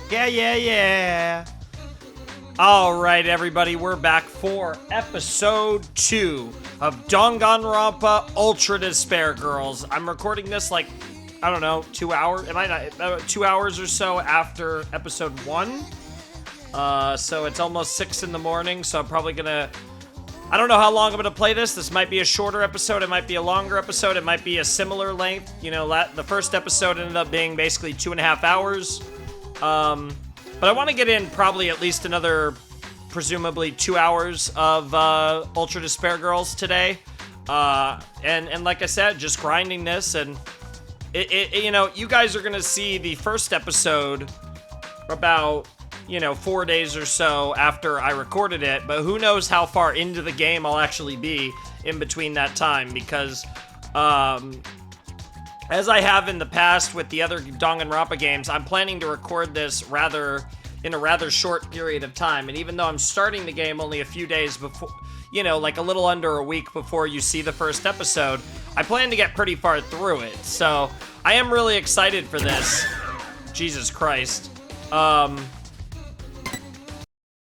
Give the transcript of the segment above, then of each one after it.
Yeah, yeah, yeah. All right, everybody, we're back for episode 2 of Danganronpa Ultra Despair Girls. I'm recording this like, I don't know, 2 hours. It might not, 2 hours or so after episode 1. So it's almost 6 in the morning. So I'm probably gonna. I don't know how long I'm gonna play this. This might be a shorter episode. It might be a longer episode. It might be a similar length. You know, the first episode ended up being basically 2.5 hours. But I want to get in probably at least another, presumably 2 hours of Ultra Despair Girls today. And like I said, just grinding this, and you know, you guys are gonna see the first episode about, you know, 4 days or so after I recorded it, but who knows how far into the game I'll actually be in between that time, because as I have in the past with the other Danganronpa games, I'm planning to record this in a rather short period of time. And even though I'm starting the game only a few days before, you know, like a little under a week before you see the first episode, I plan to get pretty far through it. So I am really excited for this. Jesus Christ. And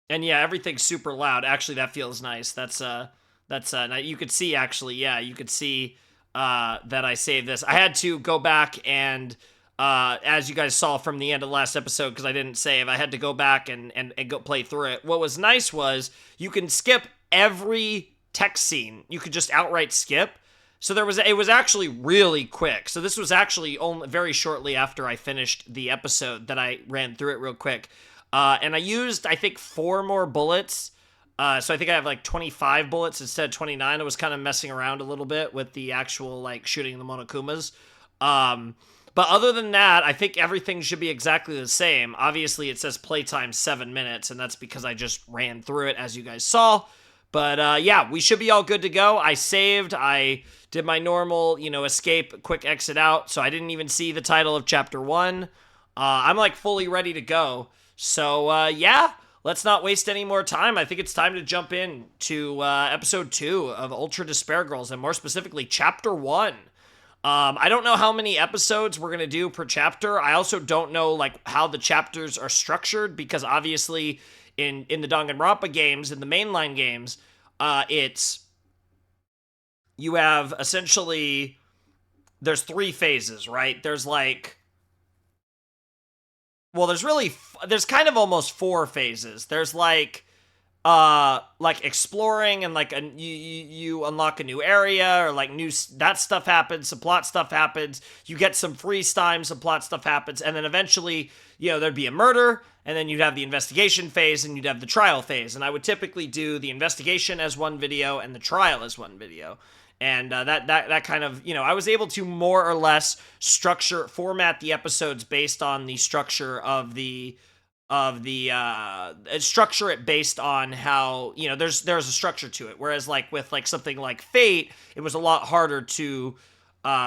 yeah, everything's super loud. Actually, that feels nice. That's you could see, actually, yeah, you could see that I saved this. I had to go back and, as you guys saw from the end of the last episode, because I didn't save, I had to go back and go play through it. What was nice was you can skip every text scene. You could just outright skip. So it was actually really quick. So this was actually only very shortly after I finished the episode that I ran through it real quick. And I used, I think, 4 more bullets. So I think I have like 25 bullets instead of 29. I was kind of messing around a little bit with the actual, like, shooting the Monokumas. But other than that, I think everything should be exactly the same. Obviously, it says playtime 7 minutes, and that's because I just ran through it, as you guys saw. But yeah, we should be all good to go. I saved. I did my normal, you know, escape, quick exit out. So I didn't even see the title of Chapter 1. I'm, like, fully ready to go. So, yeah. Let's not waste any more time. I think it's time to jump in to episode 2 of Ultra Despair Girls, and more specifically, chapter 1. I don't know how many episodes we're going to do per chapter. I also don't know, like, how the chapters are structured, because obviously in the Danganronpa games, in the mainline games, you have essentially, there's 3 phases, right? There's like, well, there's kind of almost 4 phases. There's like exploring, and like you unlock a new area, or like that stuff happens, some plot stuff happens, you get some freeze time, some plot stuff happens, and then eventually, you know, there'd be a murder, and then you'd have the investigation phase, and you'd have the trial phase. And I would typically do the investigation as one video and the trial as one video. And that kind of, you know, I was able to more or less format the episodes based on the structure of the structure it based on how, you know, there's a structure to it. Whereas like with like something like Fate, it was a lot harder to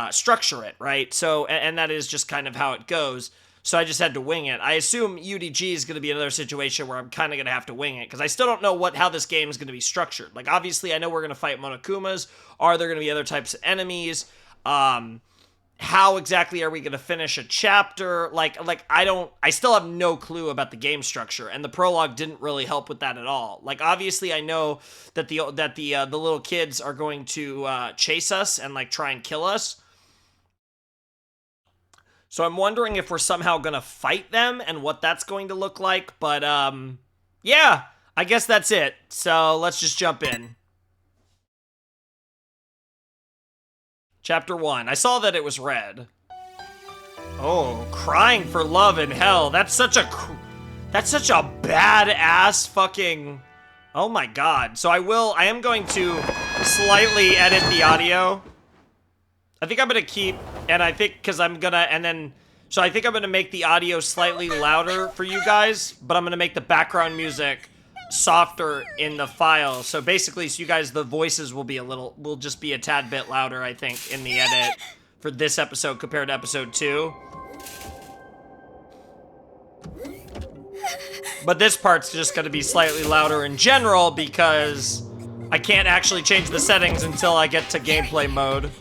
structure it, right? So, and that is just kind of how it goes. So I just had to wing it. I assume UDG is going to be another situation where I'm kind of going to have to wing it, because I still don't know how this game is going to be structured. Like, obviously, I know we're going to fight Monokumas. Are there going to be other types of enemies? How exactly are we going to finish a chapter? I still have no clue about the game structure, and the prologue didn't really help with that at all. Like, obviously, I know that the little kids are going to chase us and like try and kill us. So I'm wondering if we're somehow going to fight them and what that's going to look like. But, yeah, I guess that's it. So let's just jump in. Chapter 1. I saw that it was red. Oh, crying for love in hell. That's such a badass fucking... Oh my god. So I am going to slightly edit the audio. I think I'm going to keep, and I think, because I'm going to, so I think I'm going to make the audio slightly louder for you guys, but I'm going to make the background music softer in the file. So basically, so you guys, the voices will just be a tad bit louder, I think, in the edit for this episode compared to episode 2. But this part's just going to be slightly louder in general, because I can't actually change the settings until I get to gameplay mode.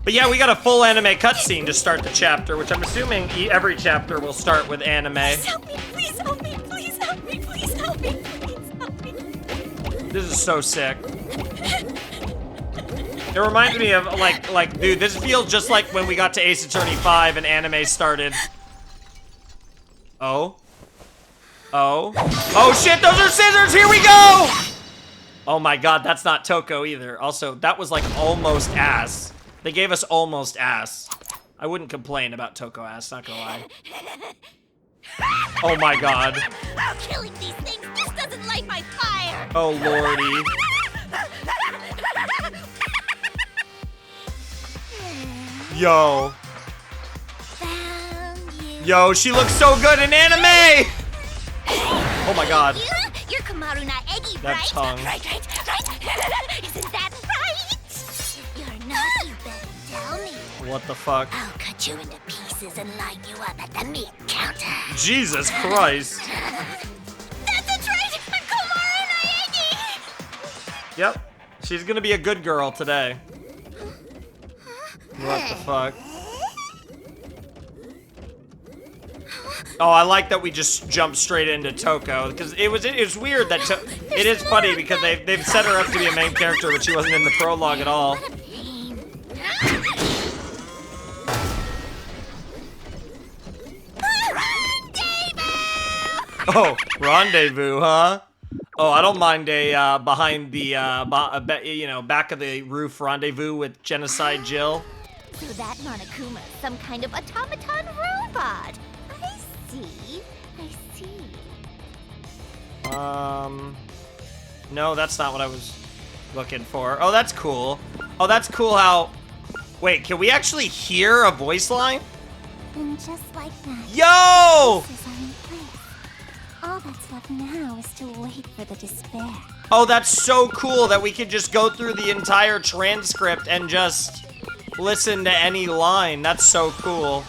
But yeah, we got a full anime cutscene to start the chapter, which I'm assuming every chapter will start with anime. Please help me, please help me, please help me, please help me, please help me. This is so sick. It reminds me of, like, dude, this feels just like when we got to Ace Attorney 5 and anime started. Oh. Oh. Oh shit, those are scissors, here we go! Oh my god, that's not Toko either. Also, that was like almost ass. They gave us almost ass. I wouldn't complain about Toko ass, not gonna lie. Oh my god. Oh, killing these things, this doesn't light my fire. Oh lordy. Yo. Found you. Yo, she looks so good in anime! Oh my god. You're Komaru na Egi, That right? tongue. Right. Isn't that right? You're not, you better tell me. What the fuck? I'll cut you into pieces and line you up at the meat counter. Jesus Christ. That's right! I'm Komaru na Egi! Yep. She's gonna be a good girl today. What the fuck? Oh, I like that we just jumped straight into Toko because it was weird that it is funny because they've set her up to be a main character, but she wasn't in the prologue at all. What a pain. Oh, rendezvous, huh? Oh, I don't mind a behind the back of the roof rendezvous with Genocide Jill. So that Monokuma is some kind of automaton robot. I see. No, that's not what I was looking for. Oh, that's cool. Oh, that's cool how... Wait, can we actually hear a voice line? And just like that, Yo! pieces are in place. All that's left now is to wait for the despair. Oh, that's so cool that we could just go through the entire transcript and just listen to any line. That's so cool.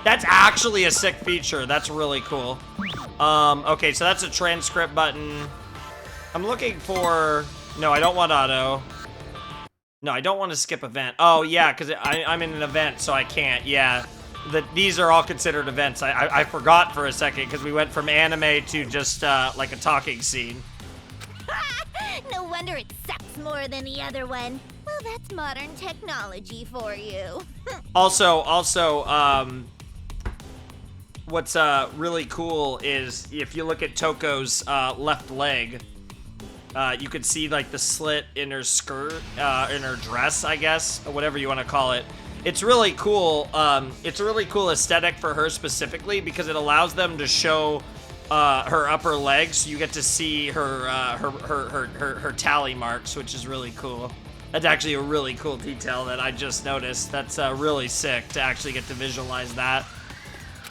That's actually a sick feature. That's really cool. Okay, so that's a transcript button. I'm looking for... No, I don't want auto. No, I don't want to skip event. Oh, yeah, because I'm in an event, so I can't. Yeah, these are all considered events. I forgot for a second because we went from anime to just like a talking scene. No wonder it sucks more than the other one. Well, that's modern technology for you. Also, what's really cool is if you look at Toko's left leg, you could see like the slit in her skirt, in her dress, I guess, or whatever you want to call it. It's really cool. It's a really cool aesthetic for her specifically because it allows them to show her upper legs. You get to see her tally marks, which is really cool. That's actually a really cool detail that I just noticed. That's really sick to actually get to visualize that.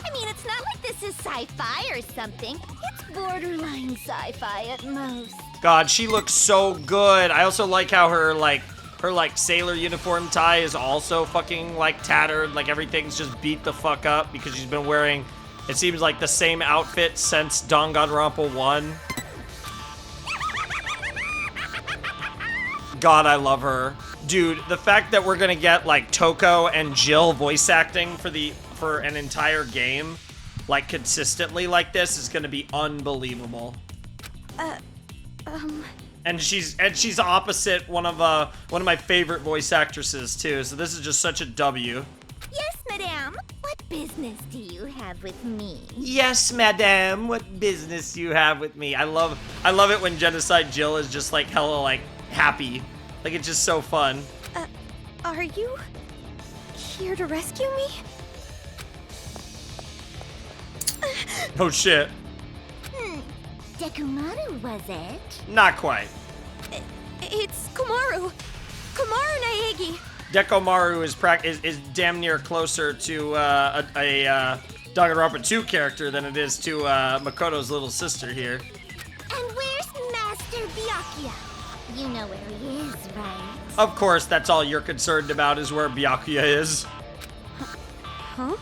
I mean, it's not like this is sci-fi or something. It's borderline sci-fi at most. God, she looks so good. I also like how her sailor uniform tie is also fucking like tattered. Like everything's just beat the fuck up because she's been wearing, it seems like the same outfit since Danganronpa 1. God, I love her. Dude, the fact that we're gonna get like Toko and Jill voice acting for an entire game, like consistently like this, is gonna be unbelievable. And she's opposite one of my favorite voice actresses too. So this is just such a W. Yes, madame. What business do you have with me? Yes, madame. What business do you have with me? I love it when Genocide Jill is just like hella like happy. Like it's just so fun. Are you here to rescue me? Oh shit. Dekumaru, was it? Not quite. It's Komaru. Komaru Naegi. Dekomaru is damn near closer to a Danganronpa 2 character than it is to Makoto's little sister here. And where's Master Byakuya? You know where he is, right? Of course, that's all you're concerned about is where Byakuya is. Huh?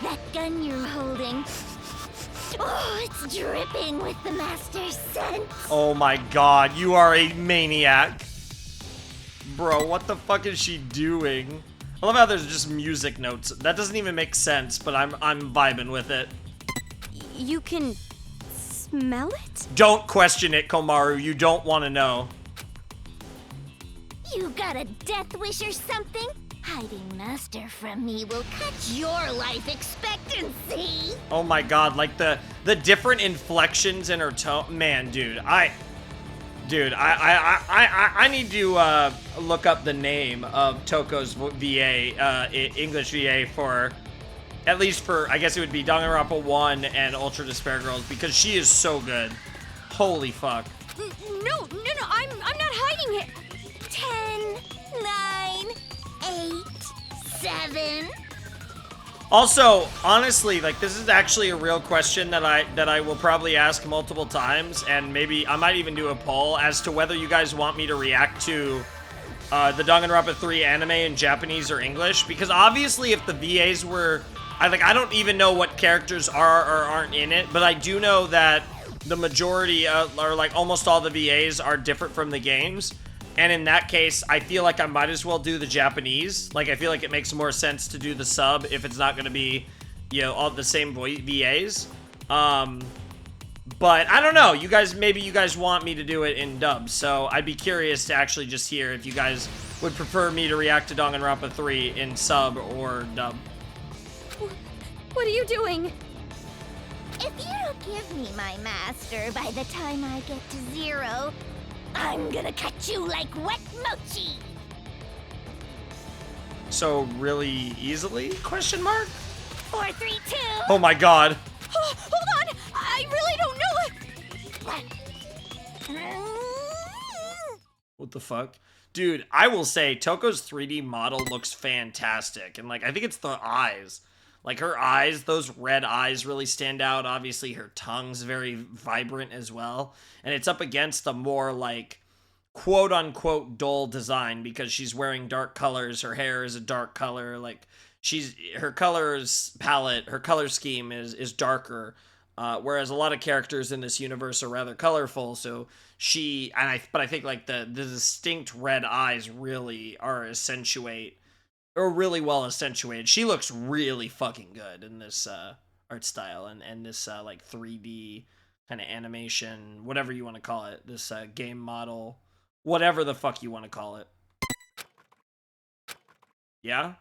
That gun you're holding. Oh, it's It's dripping with the master's scent. Oh my god, you are a maniac. Bro, what the fuck is she doing? I love how there's just music notes. That doesn't even make sense, but I'm vibing with it. You can smell it? Don't question it, Komaru. You don't want to know. You got a death wish or something? Hiding master from me will cut your life expectancy. Oh my god, like the different inflections in her tone. Man, dude, I need to look up the name of Toko's VA, English VA for, at least for, I guess it would be Danganronpa 1 and Ultra Despair Girls, because she is so good. Holy fuck. No, I'm not hiding it. 10, 9, 8, 7. Also, honestly, like, this is actually a real question that I will probably ask multiple times, and maybe I might even do a poll as to whether you guys want me to react to the Danganronpa 3 anime in Japanese or English, because obviously if the VAs were, I don't even know what characters are or aren't in it, but I do know that the majority, or like almost all the VAs are different from the games. And in that case, I feel like I might as well do the Japanese. Like, I feel like it makes more sense to do the sub if it's not going to be, you know, all the same VAs. But I don't know. Maybe you guys want me to do it in dub. So I'd be curious to actually just hear if you guys would prefer me to react to Danganronpa 3 in sub or dub. What are you doing? If you don't give me my master by the time I get to 0, I'm gonna cut you like wet mochi. So really easily? Question mark? 4, 3, 2. Oh my god. Oh, hold on! I really don't know. What the fuck? Dude, I will say Toko's 3D model looks fantastic. And like, I think it's the eyes. Like her eyes, those red eyes really stand out. Obviously her tongue's very vibrant as well. And it's up against the more like quote unquote dull design because she's wearing dark colors. Her hair is a dark color. Like her colors palette, her color scheme is darker. Whereas a lot of characters in this universe are rather colorful. So but I think like the distinct red eyes really are really well accentuated. She looks really fucking good in this art style and this like 3D kind of animation, whatever you want to call it, this game model, whatever the fuck you want to call it. Yeah?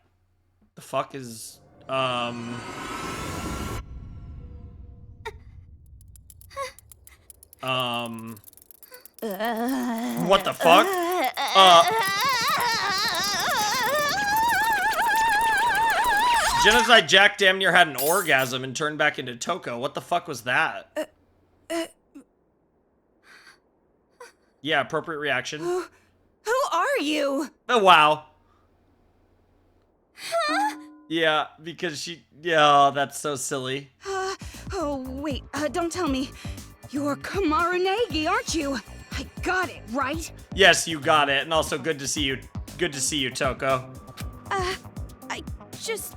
The fuck is what the fuck? Genocide Jack damn near had an orgasm and turned back into Toko. What the fuck was that? Yeah, appropriate reaction. Who are you? Oh, wow. Yeah, because yeah, that's so silly. Oh, wait, don't tell me. You're Komaru Nagi, aren't you? I got it, right? Yes, you got it. And also good to see you. Good to see you, Toko. I just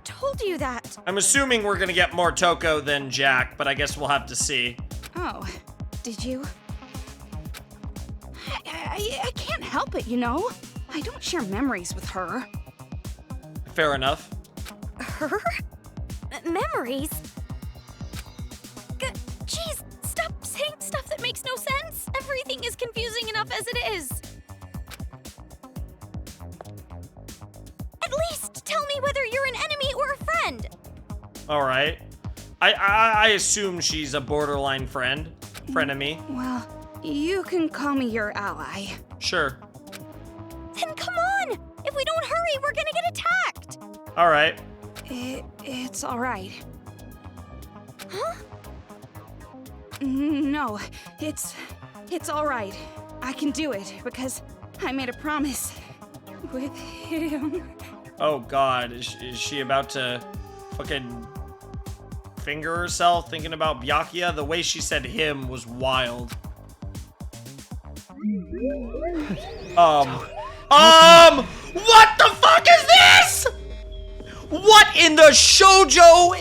told you that. I'm assuming we're gonna get more Toko than Jack, but I guess we'll have to see. Oh, did you? I can't help it, you know? I don't share memories with her. Fair enough. Her? Memories? Jeez, stop saying stuff that makes no sense. Everything is confusing enough as it is. At least tell me whether you're an enemy or a friend. All right. I assume she's a borderline frenemy. Well, you can call me your ally. Sure. Then come on! If we don't hurry, we're gonna get attacked! All right. It's all right. Huh? No, it's all right. I can do it because I made a promise with him. Oh God, is she about to fucking finger herself thinking about Byakuya? The way she said him was wild. What the fuck is this? What in the shoujo?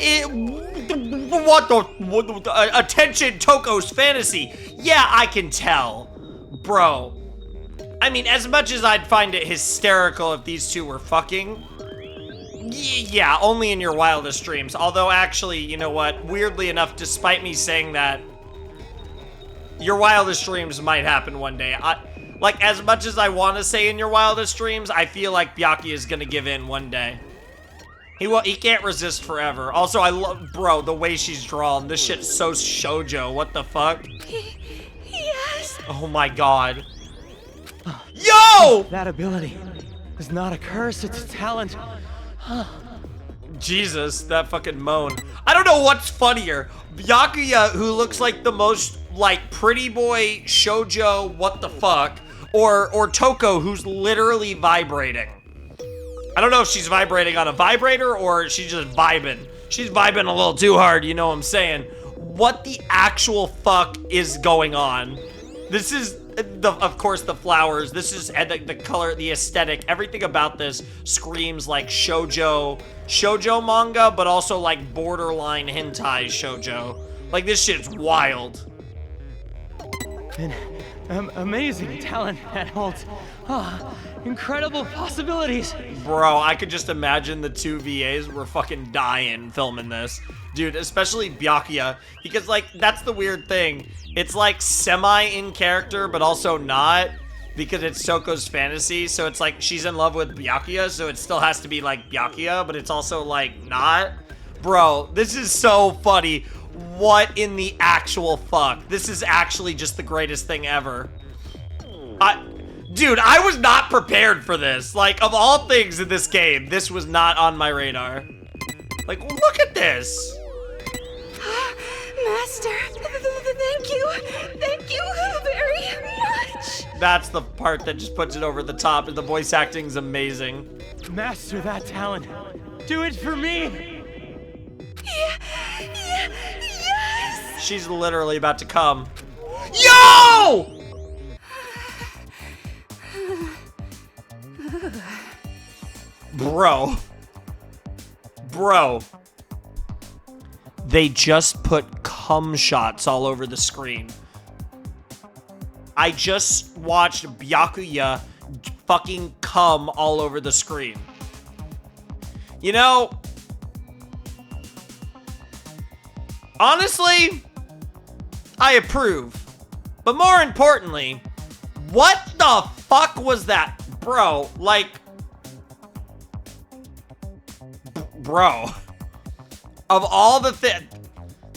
Attention, Toko's fantasy. Yeah, I can tell. Bro. I mean, as much as I'd find it hysterical if these two were fucking, yeah, only in your wildest dreams. Although, actually, you know what? Weirdly enough, despite me saying that, your wildest dreams might happen one day. Like, as much as I want to say in your wildest dreams, I feel like Byakuya is gonna give in one day. He can't resist forever. Also, I love, bro, the way she's drawn. This shit's so shoujo. What the fuck? Yes. Oh my god. Yo! That ability is not a curse, it's a talent. Jesus, that fucking moan. I don't know what's funnier. Byakuya, who looks like the most, like, pretty boy shoujo what the fuck, or Toko, who's literally vibrating. I don't know if she's vibrating on a vibrator or she's just vibing. She's vibing a little too hard, you know what I'm saying? What the actual fuck is going on? This is, of course, the flowers. This is the color, the aesthetic. Everything about this screams like shoujo manga, but also like borderline hentai shoujo. Like, this shit's wild. An amazing talent that holds incredible possibilities. Bro, I could just imagine the two VAs were fucking dying filming this. Dude, especially Byakuya, because, like, that's the weird thing. It's, like, semi-in character, but also not, because it's Toko's fantasy, so it's, like, she's in love with Byakuya, so it still has to be, like, Byakuya, but it's also, like, not. Bro, this is so funny. What in the actual fuck? This is actually just the greatest thing ever. Dude, I was not prepared for this. Like, of all things in this game, this was not on my radar. Like, look at this. Master, thank you. Thank you very much. That's the part that just puts it over the top, and the voice acting's amazing. Master that talent. Do it for me. Yes. She's literally about to come. Yo! Bro. They just put cum shots all over the screen. I just watched Byakuya fucking cum all over the screen. You know, honestly, I approve. But more importantly, what the fuck was that? Bro, like, bro, of all the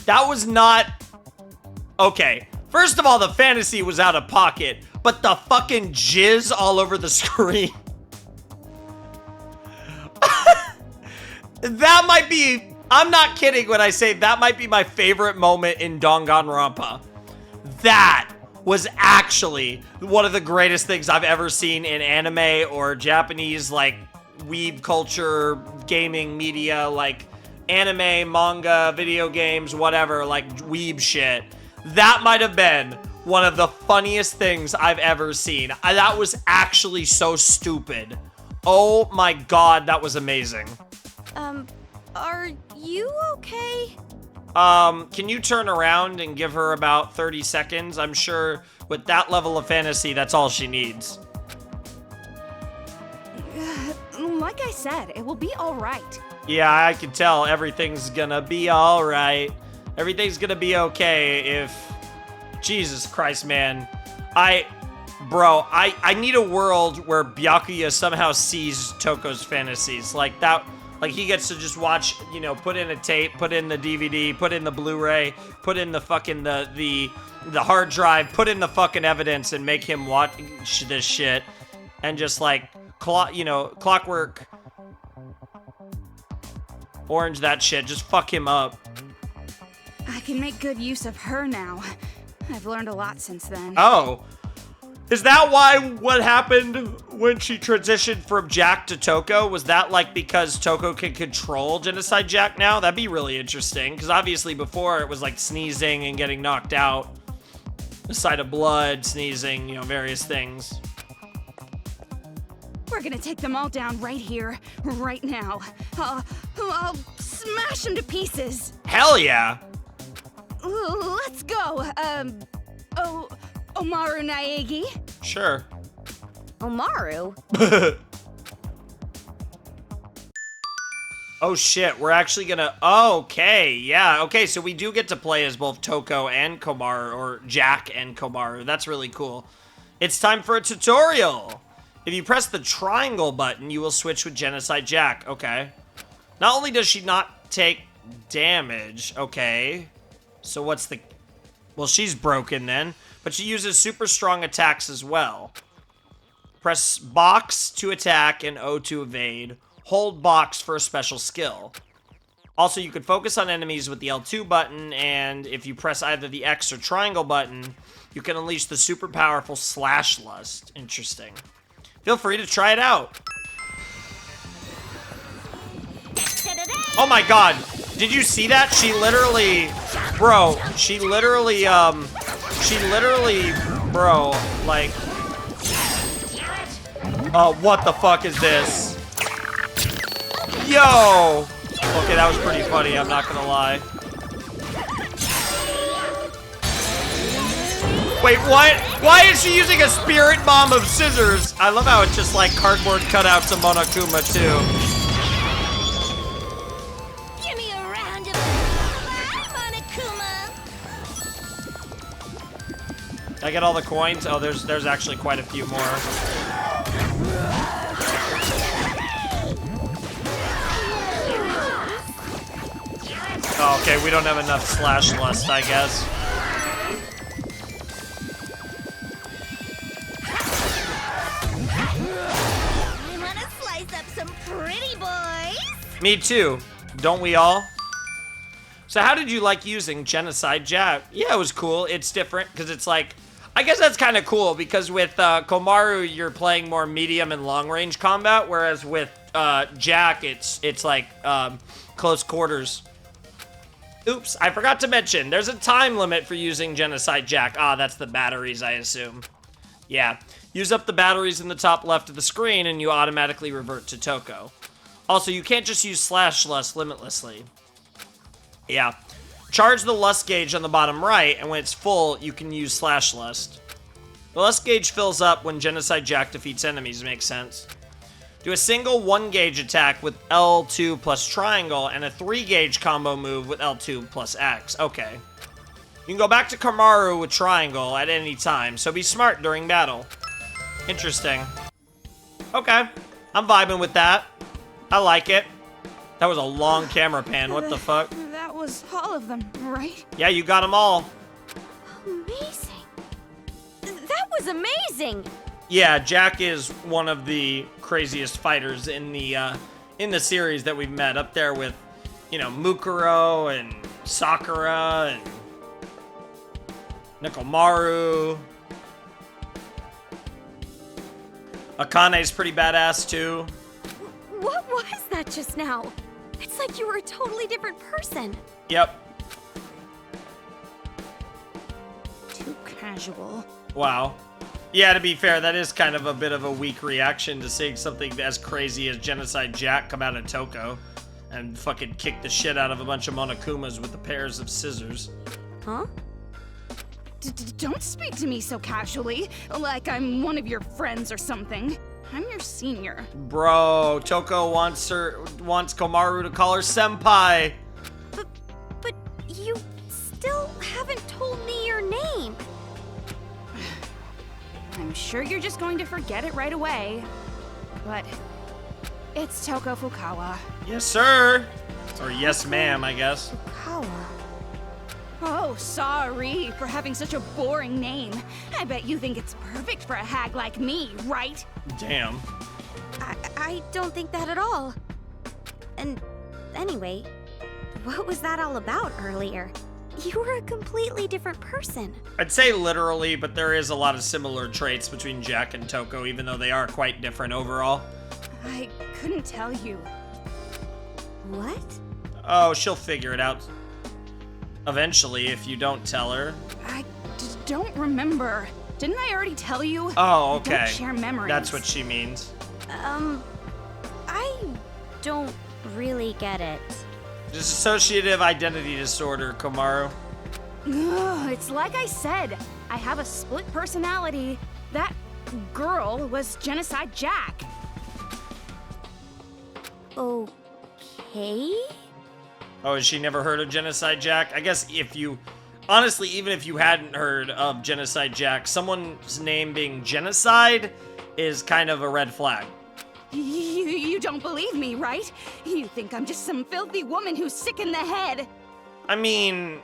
that was not, okay, first of all, the fantasy was out of pocket, but the fucking jizz all over the screen, that might be, I'm not kidding when I say that might be my favorite moment in Danganronpa. That was actually one of the greatest things I've ever seen in anime or Japanese, like, weeb culture, gaming media, like anime, manga, video games, whatever, like weeb shit. That might have been one of the funniest things I've ever seen. That was actually so stupid. Oh my god, that was amazing. Are you okay? Can you turn around and give her about 30 seconds? I'm sure with that level of fantasy, that's all she needs. Like I said, it will be all right. Yeah, I can tell everything's gonna be all right. Everything's gonna be okay if... Jesus Christ, man. I need a world where Byakuya somehow sees Toko's fantasies. Like that, like he gets to just watch, you know, put in a tape, put in the DVD, put in the Blu-ray, put in the fucking, the hard drive, put in the fucking evidence and make him watch this shit. And just like, clockwork orange that shit, just fuck him up. I can make good use of her now. I've learned a lot since then. Oh. Is that why what happened when she transitioned from Jack to Toko? Was that like because Toko can control Genocide Jack now? That'd be really interesting, because obviously before it was like sneezing and getting knocked out. The sight of blood, sneezing, you know, various things. We're gonna take them all down right here, right now. I'll smash them to pieces. Hell yeah. Let's go. Omaru Naegi. Sure. Omaru? Oh shit, we're actually gonna, okay, yeah, okay, so we do get to play as both Toko and Komaru, or Jack and Komaru. That's really cool. It's time for a tutorial. If you press the triangle button, you will switch with Genocide Jack. Okay. Not only does she not take damage, okay, so what's the, well, she's broken then, but she uses super strong attacks as well. Press box to attack and O to evade. Hold box for a special skill. Also, you can focus on enemies with the L2 button, and if you press either the X or triangle button, you can unleash the super powerful Slash Lust. Interesting. Feel free to try it out. Oh my god. Did you see that? She literally, bro, bro, like, what the fuck is this? Yo! Okay, that was pretty funny, I'm not gonna lie. Wait, what? Why is she using a spirit bomb of scissors? I love how it's just like cardboard cutouts of Monokuma, too. Give me a round of applause, Monokuma. Did I get all the coins? Oh, there's actually quite a few more. Oh, okay, we don't have enough Slash Lust, I guess. I wanna slice up some pretty boys. Me too. Don't we all? So how did you like using Genocide Jack? Yeah, it was cool. It's different because it's like, I guess that's kind of cool because with Komaru, you're playing more medium and long range combat, whereas with Jack, it's like close quarters. Oops, I forgot to mention, there's a time limit for using Genocide Jack. Ah, that's the batteries, I assume. Yeah, use up the batteries in the top left of the screen and you automatically revert to Toko. Also, you can't just use Slash Lust limitlessly. Yeah. Charge the Lust gauge on the bottom right, and when it's full, you can use Slash Lust. The Lust gauge fills up when Genocide Jack defeats enemies, makes sense. Do a single 1-gauge attack with L2 plus triangle, and a 3-gauge combo move with L2 plus X. Okay. You can go back to Komaru with triangle at any time, so be smart during battle. Interesting. Okay. I'm vibing with that. I like it. That was a long camera pan, what the fuck? That was all of them, right? Yeah, you got them all. Amazing. That was amazing. Yeah, Jack is one of the craziest fighters in the series that we've met, up there with, you know, Mukuro and Sakura and Nekomaru. Akane's pretty badass too. What was that just now? It's like you were a totally different person. Yep. Too casual. Wow. Yeah, to be fair, that is kind of a bit of a weak reaction to seeing something as crazy as Genocide Jack come out of Toko and fucking kick the shit out of a bunch of Monokumas with a pairs of scissors. Huh? Don't speak to me so casually, like I'm one of your friends or something. I'm your senior. Bro, Toko wants Komaru to call her senpai. But you still haven't told me your name. I'm sure you're just going to forget it right away. But it's Toko Fukawa. Yes, sir. Or yes, ma'am, I guess. Fukawa. Oh, sorry for having such a boring name. I bet you think it's perfect for a hag like me, right? Damn. I don't think that at all. And anyway, what was that all about earlier? You were a completely different person. I'd say literally, but there is a lot of similar traits between Jack and Toko, even though they are quite different overall. I couldn't tell you. What? Oh, she'll figure it out eventually if you don't tell her. I don't remember. Didn't I already tell you? Oh, I okay. don't share memories. That's what she means. I don't really get it. Dissociative identity disorder, Komaru. Ugh, it's like I said, I have a split personality. That girl was Genocide Jack. Okay? Oh, has she never heard of Genocide Jack? I guess honestly, even if you hadn't heard of Genocide Jack, someone's name being Genocide is kind of a red flag. You don't believe me, right? You think I'm just some filthy woman who's sick in the head. I mean,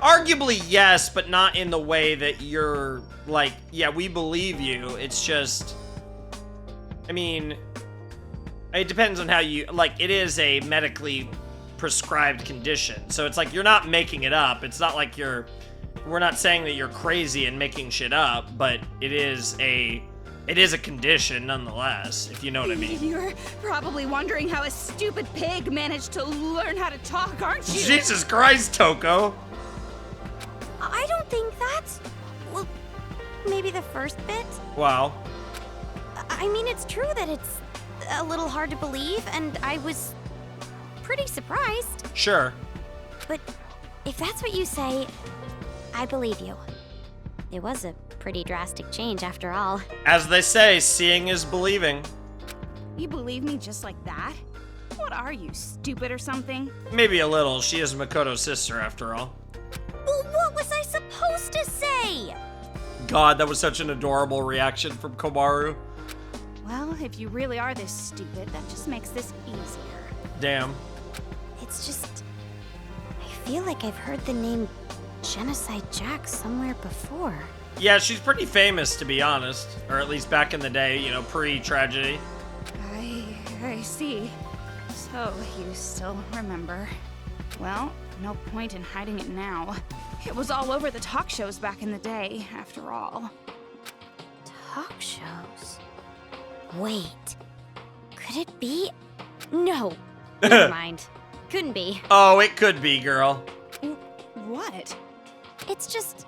arguably yes, but not in the way that you're like, yeah, we believe you. It's just, I mean, it depends on how you, like, it is a medically prescribed condition. So it's like, you're not making it up. It's not like we're not saying that you're crazy and making shit up, but it is a condition nonetheless, if you know what I mean. You're probably wondering how a stupid pig managed to learn how to talk, aren't you? Jesus Christ, Toko. I don't think that's... Well, maybe the first bit? Wow. I mean, it's true that it's a little hard to believe, and I was pretty surprised. Sure. But if that's what you say, I believe you. It was a pretty drastic change after all. As they say, seeing is believing. You believe me just like that? What are you, stupid or something? Maybe a little. She is Makoto's sister, after all. Well, what was I supposed to say? God, that was such an adorable reaction from Komaru. Well, if you really are this stupid, that just makes this easier. Damn. It's just... I feel like I've heard the name Genocide Jack somewhere before. Yeah, she's pretty famous, to be honest. Or at least back in the day, you know, pre-tragedy. I see. So, you still remember. Well, no point in hiding it now. It was all over the talk shows back in the day, after all. Talk shows? Wait. Could it be? No. Never mind. Couldn't be. Oh, it could be, girl. What? It's just...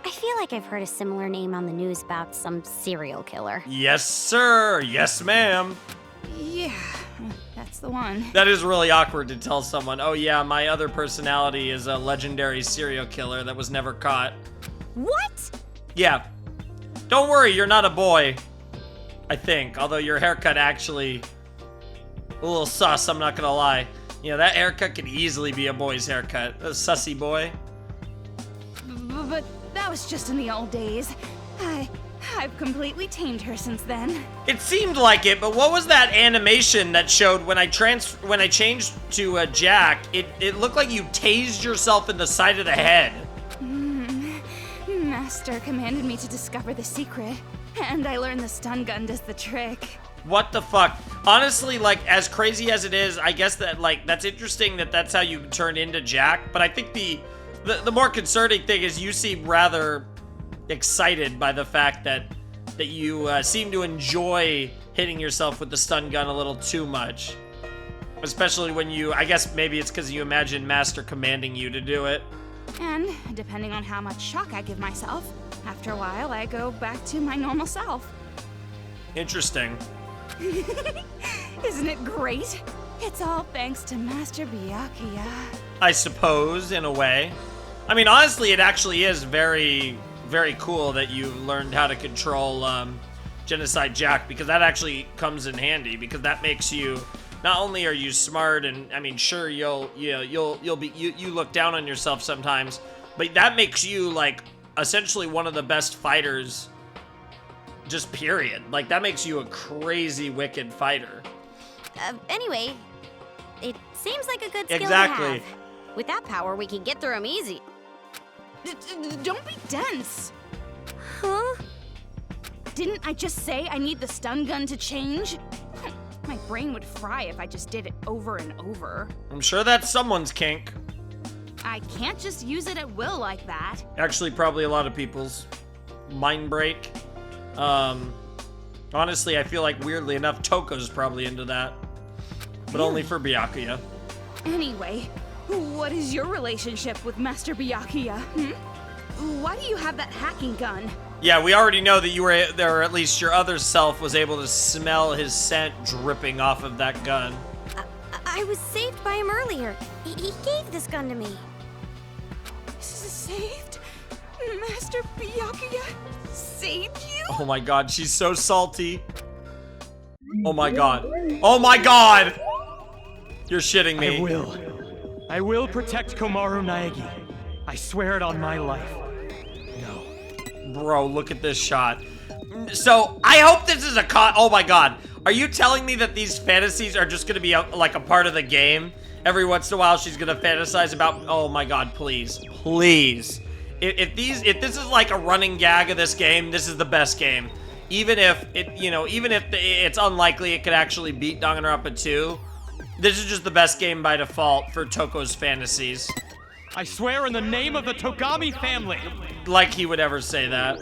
I feel like I've heard a similar name on the news about some serial killer. Yes, sir. Yes, ma'am. Yeah, that's the one. That is really awkward to tell someone, oh yeah, my other personality is a legendary serial killer that was never caught. What? Yeah. Don't worry, you're not a boy. I think. Although your haircut actually... a little sus, I'm not gonna lie. You know, that haircut could easily be a boy's haircut. A sussy boy. But that was just in the old days. I've completely tamed her since then. It seemed like it, but what was that animation that showed when I changed to Jack? It looked like you tased yourself in the side of the head. Master commanded me to discover the secret, and I learned the stun gun does the trick. What the fuck? Honestly, like, as crazy as it is, I guess that, like, that's interesting that that's how you turned into Jack, but I think the more concerning thing is you seem rather excited by the fact that you seem to enjoy hitting yourself with the stun gun a little too much. Especially when I guess maybe it's because you imagine Master commanding you to do it. And depending on how much shock I give myself, after a while I go back to my normal self. Interesting. Isn't it great? It's all thanks to Master Byakuya. I suppose, in a way. I mean, honestly, it actually is very, very cool that you learned how to control Genocide Jack, because that actually comes in handy, because that makes you, not only are you smart, and I mean, sure, you look down on yourself sometimes, but that makes you, like, essentially one of the best fighters, just period. Like, that makes you a crazy wicked fighter. Anyway, it seems like a good skill Exactly. to have. With that power, we can get through them easy. Don't be dense. Huh? Didn't I just say I need the stun gun to change? My brain would fry if I just did it over and over. I'm sure that's someone's kink. I can't just use it at will like that. Actually, probably a lot of people's mind break. Honestly, I feel like weirdly enough, Toko's probably into that. But only for Byakuya. Anyway, what is your relationship with Master Byakuya? Why do you have that hacking gun? Yeah, we already know that you were there, or at least your other self was able to smell his scent dripping off of that gun. I was saved by him earlier. He gave this gun to me. Saved? Master Byakuya saved you? Oh my god, she's so salty. Oh my god. Oh my god! You're shitting me. I will protect Komaru Naegi. I swear it on my life. No. Bro, look at this shot. So, I hope this is a oh my god. Are you telling me that these fantasies are just gonna be like a part of the game? Every once in a while she's gonna fantasize about, oh my god, please. Please. If this is like a running gag of this game, this is the best game. Even if it's unlikely it could actually beat Danganronpa 2, this is just the best game by default for Toko's fantasies. I swear in the name of the Togami family. Like he would ever say that.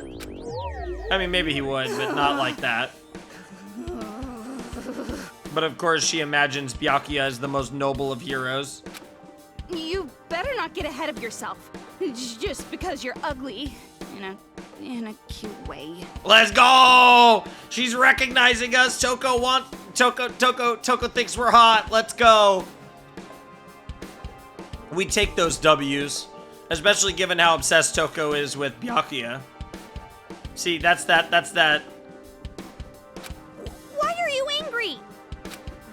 I mean, maybe he would, but not like that. But of course, she imagines Byakuya as the most noble of heroes. You better not get ahead of yourself. Just because you're ugly. In a cute way. Let's go! She's recognizing us. Toko thinks we're hot. Let's go. We take those W's, especially given how obsessed Toko is with Byakuya. See, that's that. Why are you angry?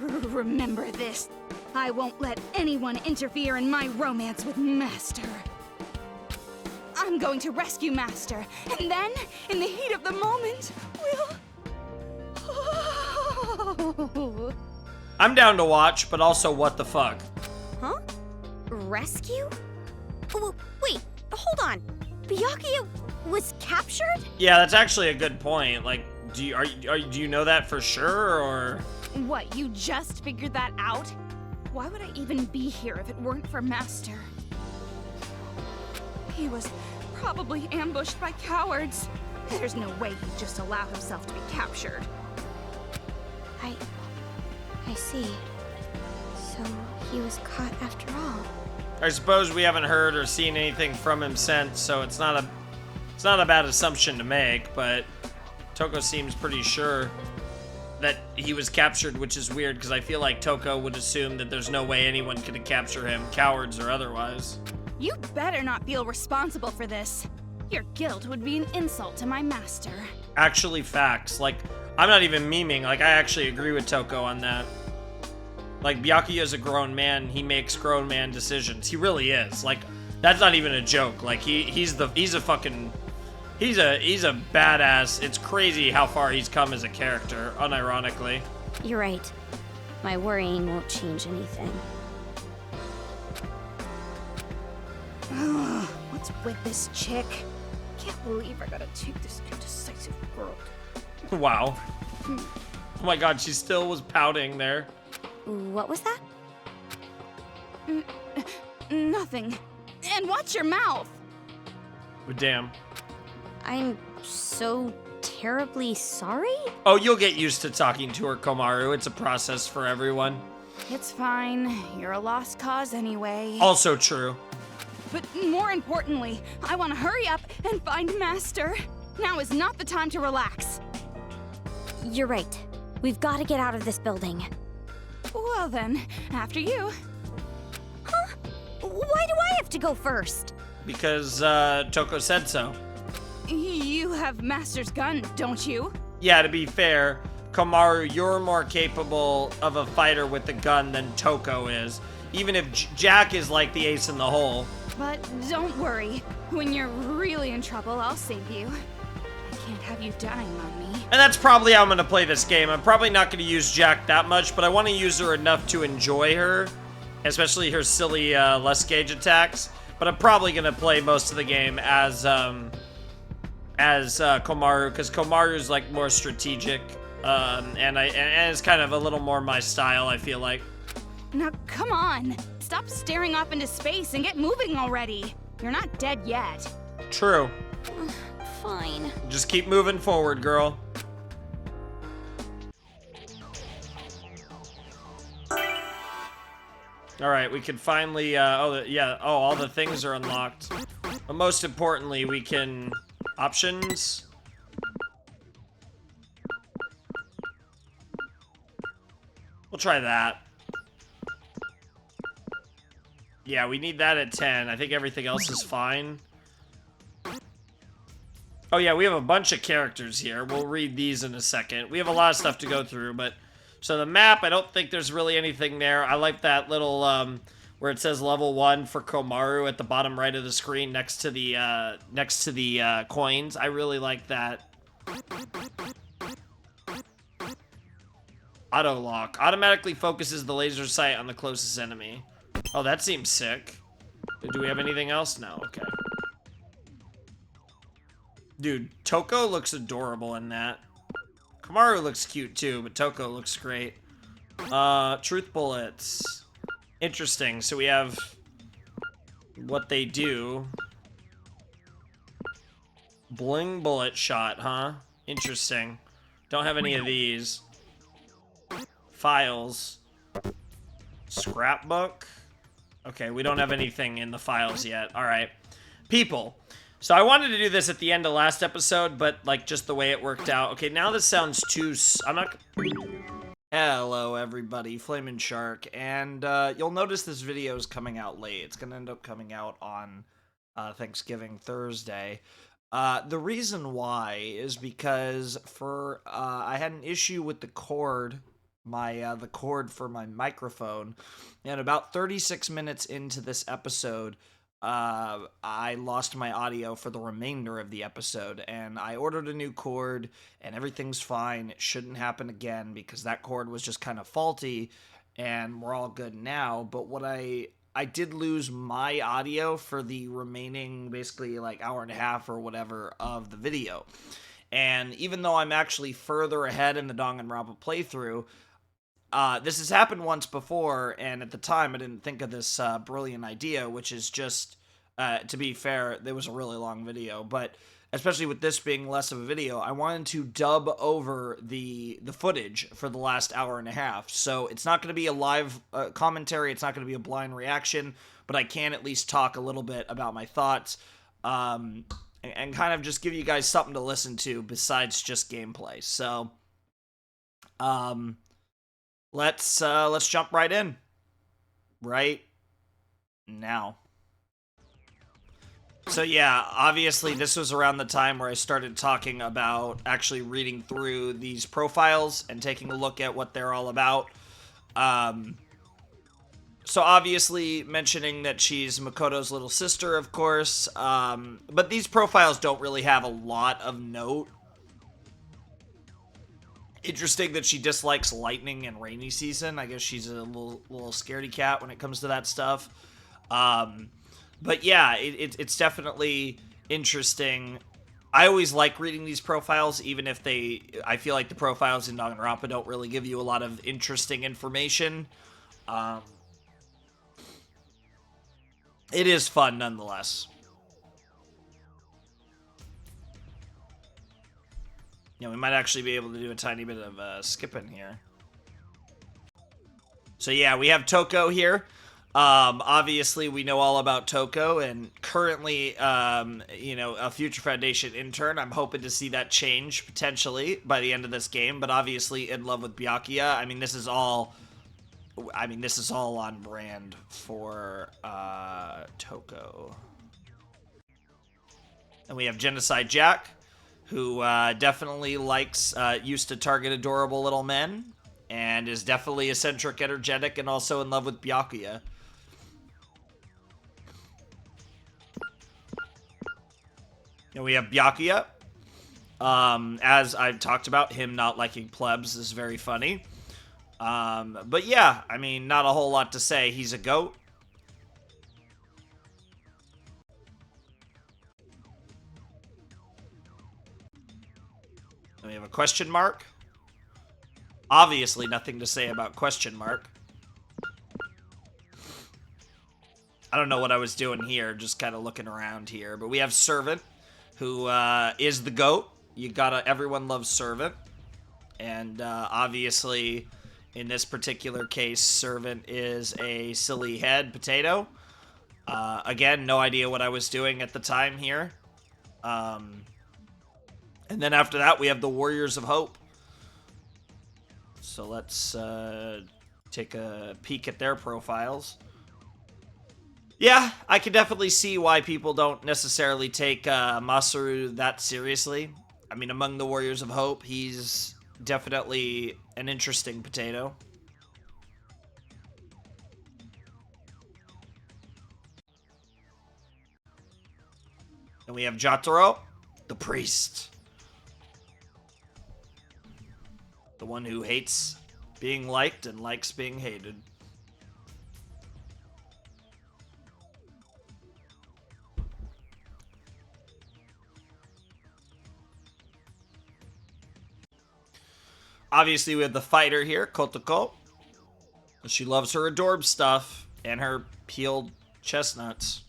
Remember this. I won't let anyone interfere in my romance with Master. I'm going to rescue Master, and then, in the heat of the moment, we'll... I'm down to watch, but also what the fuck? Huh? Rescue? Oh, wait, hold on. Byakuya was captured? Yeah, that's actually a good point. Like, do you know that for sure, or? What, you just figured that out? Why would I even be here if it weren't for Master? He was probably ambushed by cowards. There's no way he'd just allow himself to be captured. I see. So he was caught after all. I suppose we haven't heard or seen anything from him since, so it's not a bad assumption to make, but Toko seems pretty sure that he was captured, which is weird because I feel like Toko would assume that there's no way anyone could capture him, cowards or otherwise. You better not feel responsible for this. Your guilt would be an insult to my master. Actually, facts. Like, I'm not even memeing. Like, I actually agree with Toko on that. Like, Byakuya is a grown man. He makes grown man decisions. He really is. Like, that's not even a joke. Like, he's a badass. It's crazy how far he's come as a character, unironically. You're right. My worrying won't change anything. What's with this chick? Can't believe I gotta take this indecisive girl. Wow. Oh my god, she still was pouting there. What was that? Nothing. And watch your mouth. Oh, damn. I'm so terribly sorry? Oh, you'll get used to talking to her, Komaru. It's a process for everyone. It's fine. You're a lost cause anyway. Also true. But more importantly, I want to hurry up and find Master. Now is not the time to relax. You're right. We've got to get out of this building. Well then, after you. Huh? Why do I have to go first? Because, Toko said so. You have Master's gun, don't you? Yeah, to be fair, Komaru, you're more capable of a fighter with the gun than Toko is. Even if Jack is like the ace in the hole. But don't worry. When you're really in trouble, I'll save you. I can't have you dying on me. And that's probably how I'm going to play this game. I'm probably not going to use Jack that much, but I want to use her enough to enjoy her. Especially her silly, less gauge attacks. But I'm probably going to play most of the game as Komaru, because Komaru's like more strategic, and it's kind of a little more my style, I feel like. Now, come on. Stop staring off into space and get moving already. You're not dead yet. True. Fine. Just keep moving forward, girl. All right, we can finally, all the things are unlocked. But most importantly, we can, options, We'll try that. Yeah, we need that at 10. I think everything else is fine. Oh yeah, we have a bunch of characters here. We'll read these in a second. We have a lot of stuff to go through, but... So the map, I don't think there's really anything there. I like that little, where it says level 1 for Komaru at the bottom right of the screen next to the coins. I really like that. Auto lock. Automatically focuses the laser sight on the closest enemy. Oh, that seems sick. Do we have anything else? No, okay. Dude, Toko looks adorable in that. Komaru looks cute too, but Toko looks great. Truth bullets. Interesting. So we have what they do. Bling bullet shot, huh? Interesting. Don't have any of these. Files. Scrapbook. Okay, we don't have anything in the files yet. Alright. People. So I wanted to do this at the end of last episode, but like just the way it worked out. Okay, now this sounds too... I'm not... Hello everybody, Flamin' Shark, and you'll notice this video is coming out late. It's gonna end up coming out on Thanksgiving Thursday. The reason why is because I had an issue with the cord, the cord for my microphone, and about 36 minutes into this episode, I lost my audio for the remainder of the episode, and I ordered a new cord, and everything's fine. It shouldn't happen again because that cord was just kind of faulty, and we're all good now. But what I did lose my audio for the remaining, basically like hour and a half or whatever of the video. And even though I'm actually further ahead in the Danganronpa playthrough, this has happened once before, and at the time I didn't think of this brilliant idea, which is just, to be fair, there was a really long video, but especially with this being less of a video, I wanted to dub over the footage for the last hour and a half. So it's not going to be a live commentary, it's not going to be a blind reaction, but I can at least talk a little bit about my thoughts, and kind of just give you guys something to listen to besides just gameplay. So, let's jump right in. Right now. So yeah, obviously this was around the time where I started talking about actually reading through these profiles and taking a look at what they're all about. So obviously mentioning that she's Makoto's little sister, of course, but these profiles don't really have a lot of note. Interesting that she dislikes lightning and rainy season. I guess she's a little scaredy cat when it comes to that stuff. But yeah, it's definitely interesting. I always like reading these profiles, even if I feel like the profiles in Danganronpa don't really give you a lot of interesting information. It is fun nonetheless. Yeah, we might actually be able to do a tiny bit of skipping here. So yeah, we have Toko here. Obviously, we know all about Toko, and currently, you know, a Future Foundation intern. I'm hoping to see that change, potentially, by the end of this game, but obviously in love with Byakuya. I mean, this is all on brand for, Toko. And we have Genocide Jack, who definitely used to target adorable little men, and is definitely eccentric, energetic, and also in love with Byakuya. And we have Byakuya. As I've talked about, him not liking plebs is very funny. But yeah, I mean, not a whole lot to say. He's a goat. We have a question mark. Obviously nothing to say about question mark. I don't know what I was doing here, just kind of looking around here. But we have Servant, who is the GOAT. Everyone loves Servant. And obviously, in this particular case, Servant is a silly head potato. Again, no idea what I was doing at the time here. And then after that, we have the Warriors of Hope. So let's take a peek at their profiles. Yeah, I can definitely see why people don't necessarily take Masaru that seriously. I mean, among the Warriors of Hope, he's definitely an interesting potato. And we have Jotaro, the priest. The one who hates being liked and likes being hated. Obviously, we have the fighter here, Kotoko. She loves her adorb stuff and her peeled chestnuts.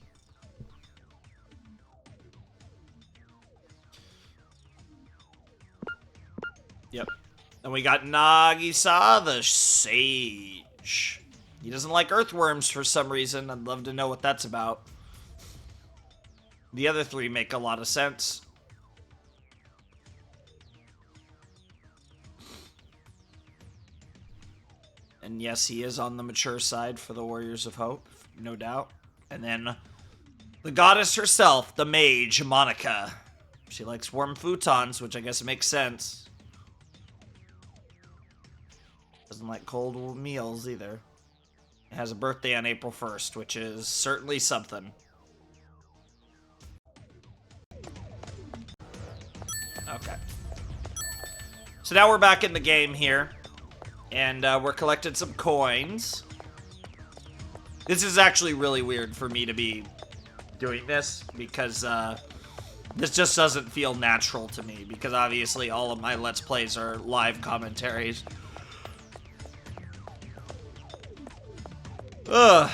Yep. And we got Nagisa, the sage. He doesn't like earthworms for some reason. I'd love to know what that's about. The other three make a lot of sense. And yes, he is on the mature side for the Warriors of Hope, no doubt. And then the goddess herself, the mage, Monica. She likes warm futons, which I guess makes sense. Doesn't like cold meals either. It has a birthday on April 1st, which is certainly something. Okay. So now we're back in the game here. And we're collecting some coins. This is actually really weird for me to be doing this, because this just doesn't feel natural to me, because obviously all of my Let's Plays are live commentaries. Ugh.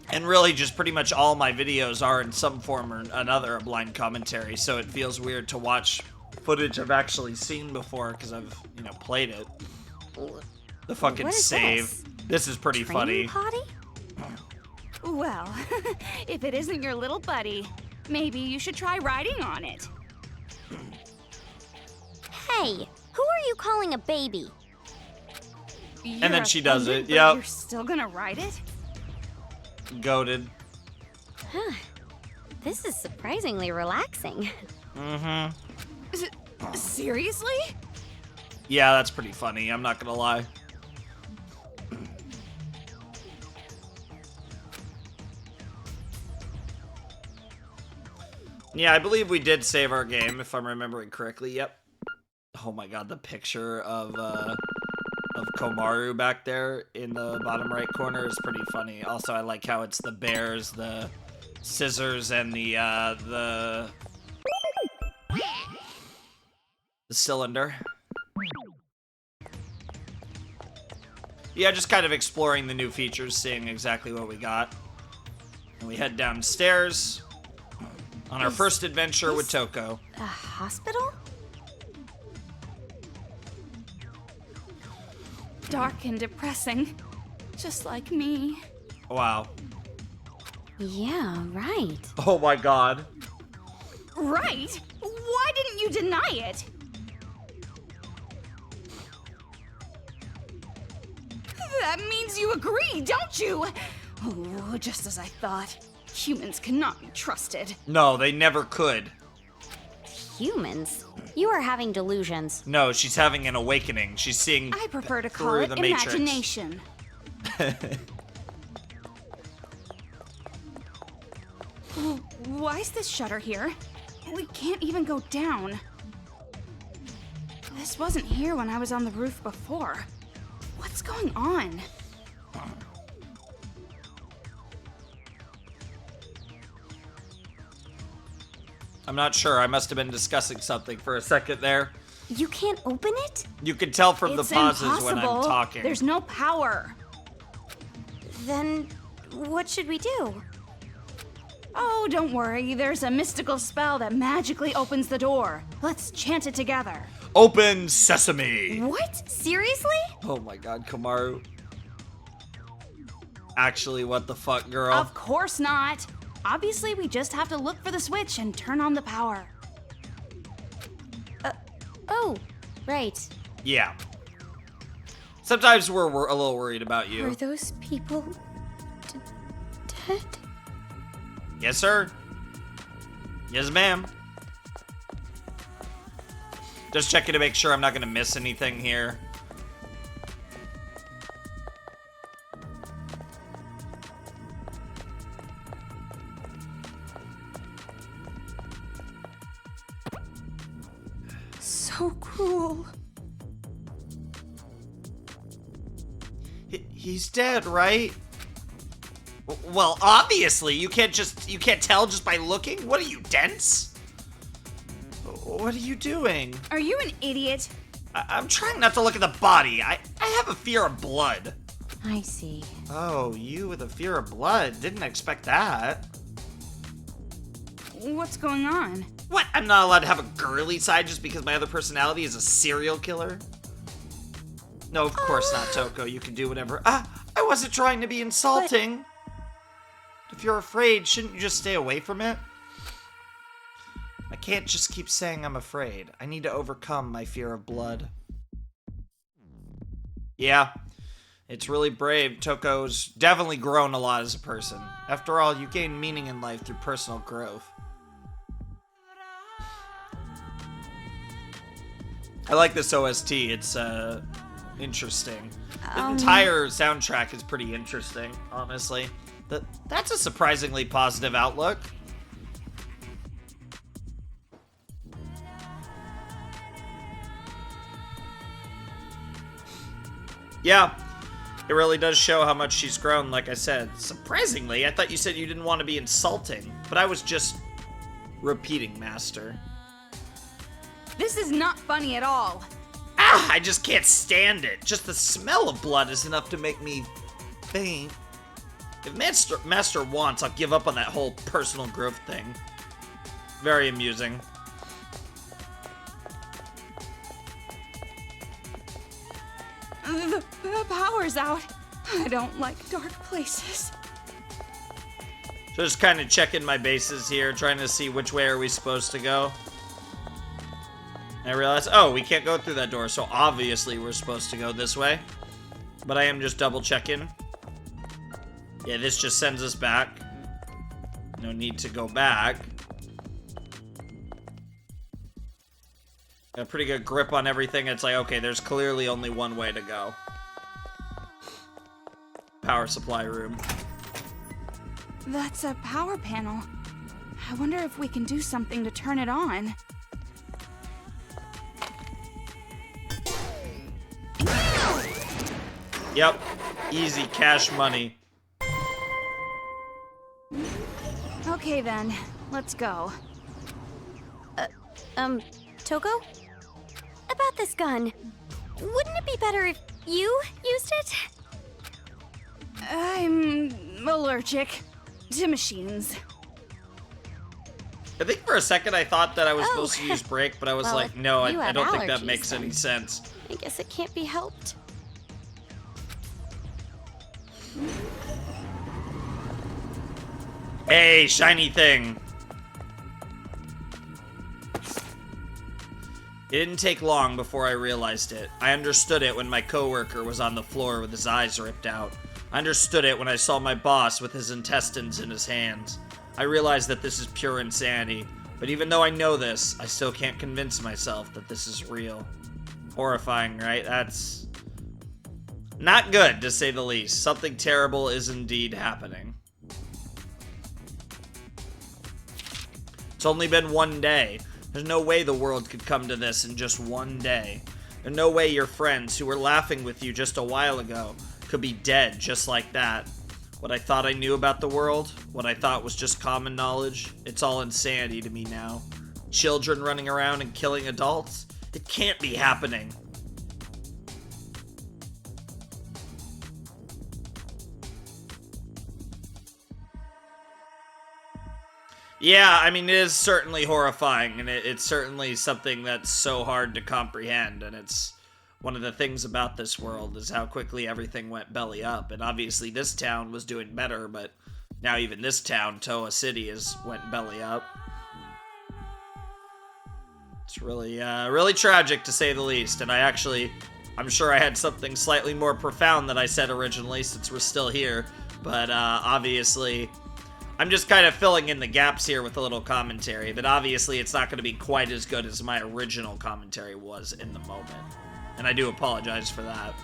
And really just pretty much all my videos are in some form or another a blind commentary, so it feels weird to watch footage I've actually seen before, because I've, you know, played it. The fucking What is save. This is pretty funny. Potty? Well, if it isn't your little buddy, maybe you should try riding on it. Hey, who are you calling a baby? And then she does it. But Yep. You're still gonna ride it? Goated. Huh. This is surprisingly relaxing. Mm-hmm. Seriously? Yeah, that's pretty funny. I'm not gonna lie. Yeah, I believe we did save our game, if I'm remembering correctly. Yep. Oh my god, the picture of Komaru back there in the bottom right corner is pretty funny. Also, I like how it's the bears, the scissors, and the cylinder. Yeah, just kind of exploring the new features, seeing exactly what we got. And we head downstairs on our first adventure with Toko. A hospital? Dark and depressing. Just like me. Wow. Yeah, right. Oh my god. Right? Why didn't you deny it? That means you agree, don't you? Oh, just as I thought. Humans cannot be trusted. No, they never could. Humans? You are having delusions. No, she's having an awakening. She's seeing I prefer to call through it the Matrix. imagination. Why is this shutter here? We can't even go down. This wasn't here when I was on the roof before. What's going on? I'm not sure. I must have been discussing something for a second there. You can't open it? You can tell from It's the pauses when I'm impossible. talking. There's no power. Then what should we do? Oh, don't worry. There's a mystical spell that magically opens the door. Let's chant it together. Open sesame! What? Seriously? Oh my god, Komaru. Actually, what the fuck, girl? Of course not. Obviously, we just have to look for the switch and turn on the power. Oh, right. Yeah. Sometimes we're a little worried about Are you. those people dead? Yes, sir. Yes, ma'am. Just checking to make sure I'm not gonna miss anything here. So cruel. He's dead, right? Well, obviously, you can't tell just by looking. What are you, dense? What are you doing? Are you an idiot? I'm trying not to look at the body. I have a fear of blood. I see. Oh, you with a fear of blood. Didn't expect that. What's going on? What? I'm not allowed to have a girly side just because my other personality is a serial killer? No, of course not, Toko. You can do whatever. I wasn't trying to be insulting. If you're afraid, shouldn't you just stay away from it? I can't just keep saying I'm afraid. I need to overcome my fear of blood. Yeah, it's really brave. Toko's definitely grown a lot as a person. After all, you gain meaning in life through personal growth. I like this OST. It's interesting. The entire soundtrack is pretty interesting, honestly. That's a surprisingly positive outlook. Yeah, it really does show how much she's grown, like I said. Surprisingly, I thought you said you didn't want to be insulting, but I was just repeating, Master. This is not funny at all. I just can't stand it. Just the smell of blood is enough to make me faint. If Master wants, I'll give up on that whole personal growth thing. Very amusing. The power's out. I don't like dark places. Just kind of checking my bases here, trying to see which way are we supposed to go. I realize, oh, we can't go through that door, so obviously we're supposed to go this way. But I am just double checking. Yeah, this just sends us back. No need to go back. Got a pretty good grip on everything. It's like, okay, there's clearly only one way to go. Power supply room. That's a power panel. I wonder if we can do something to turn it on. Yep. Easy cash money. Okay then, let's go. Toko? About this gun. Wouldn't it be better if you used it? I'm allergic to machines. I think for a second I thought that I was supposed to use brake, but I was Well, like, no, you I have don't think that allergies, makes any then. sense. I guess it can't be helped. Hey, shiny thing. It didn't take long before I realized it. I understood it when my coworker was on the floor with his eyes ripped out. I understood it when I saw my boss with his intestines in his hands. I realized that this is pure insanity, but even though I know this, I still can't convince myself that this is real. Horrifying, right? That's not good, to say the least. Something terrible is indeed happening. It's only been one day. There's no way the world could come to this in just one day. There's no way your friends who were laughing with you just a while ago could be dead just like that. What I thought I knew about the world, what I thought was just common knowledge, it's all insanity to me now. Children running around and killing adults? It can't be happening. Yeah, I mean, it is certainly horrifying, and it's certainly something that's so hard to comprehend, and it's one of the things about this world is how quickly everything went belly up, and obviously this town was doing better, but now even this town, Toa City, went belly up. It's really, really tragic, to say the least, and I actually I'm sure I had something slightly more profound than I said originally, since we're still here. But obviously, I'm just kind of filling in the gaps here with a little commentary. But obviously, it's not going to be quite as good as my original commentary was in the moment. And I do apologize for that.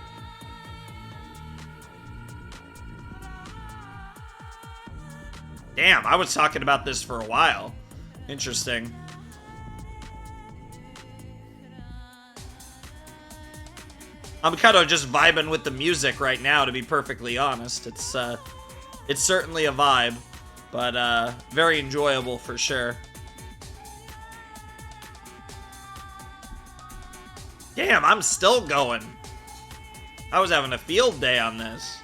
Damn, I was talking about this for a while. Interesting. I'm kind of just vibing with the music right now, to be perfectly honest. It's certainly a vibe, but very enjoyable for sure. Damn, I'm still going. I was having a field day on this.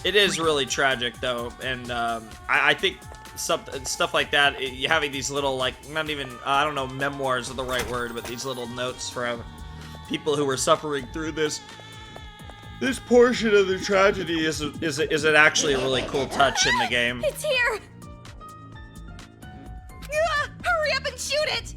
It is really tragic, though, and I think stuff like that, you having these little, like, not even, I don't know, memoirs are the right word, but these little notes from people who were suffering through this portion of the tragedy is actually a really cool touch in the game. It's here! Hurry up and shoot it!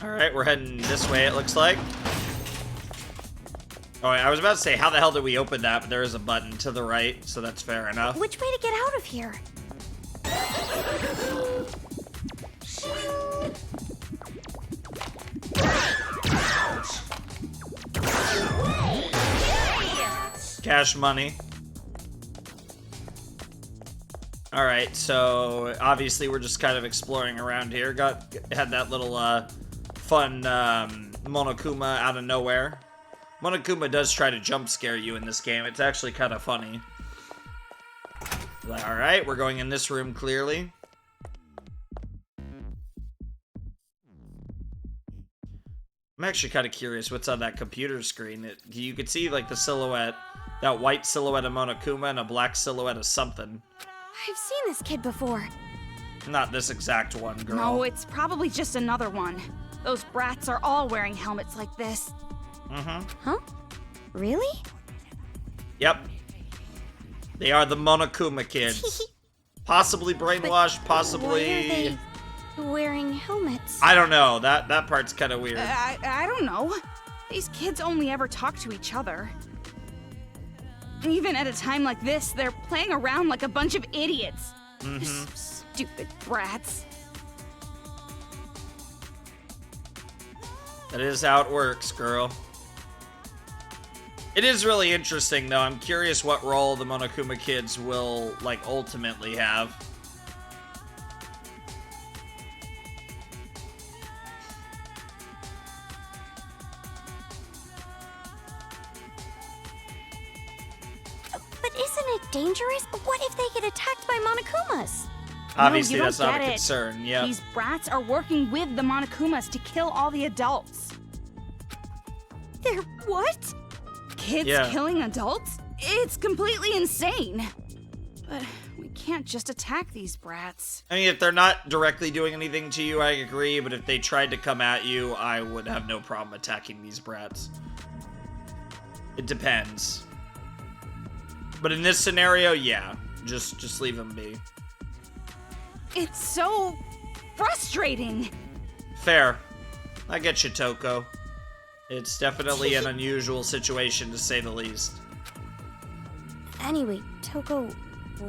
Alright, we're heading this way, it looks like. Oh, I was about to say, how the hell did we open that? But there is a button to the right, so that's fair enough. Which way to get out of here? Cash money. Alright, so obviously we're just kind of exploring around here. Had that little fun Monokuma out of nowhere. Monokuma does try to jump scare you in this game. It's actually kind of funny. Alright, we're going in this room clearly. I'm actually kind of curious what's on that computer screen. You could see like the silhouette, that white silhouette of Monokuma and a black silhouette of something. I've seen this kid before. Not this exact one, girl. No, it's probably just another one. Those brats are all wearing helmets like this. Mm-hmm. Huh? Really? Yep. They are the Monokuma kids. Possibly brainwashed, possibly... Why are they wearing helmets? I don't know. That part's kind of weird. I don't know. These kids only ever talk to each other. Even at a time like this, they're playing around like a bunch of idiots. Mm-hmm. Stupid brats. That is how it works, girl. It is really interesting, though. I'm curious what role the Monokuma kids will, like, ultimately have. But isn't it dangerous? What if they get attacked by Monokumas? Obviously, no, you that's don't not get a it. concern. Yep. These brats are working with the Monokumas to kill all the adults. They're what? Kids Yeah. killing adults? It's completely insane. But we can't just attack these brats. I mean, if they're not directly doing anything to you, I agree. But if they tried to come at you, I would have no problem attacking these brats. It depends. But in this scenario, yeah. Just leave them be. It's so frustrating. Fair. I get you, Toko. It's definitely an unusual situation, to say the least. Anyway, Toko,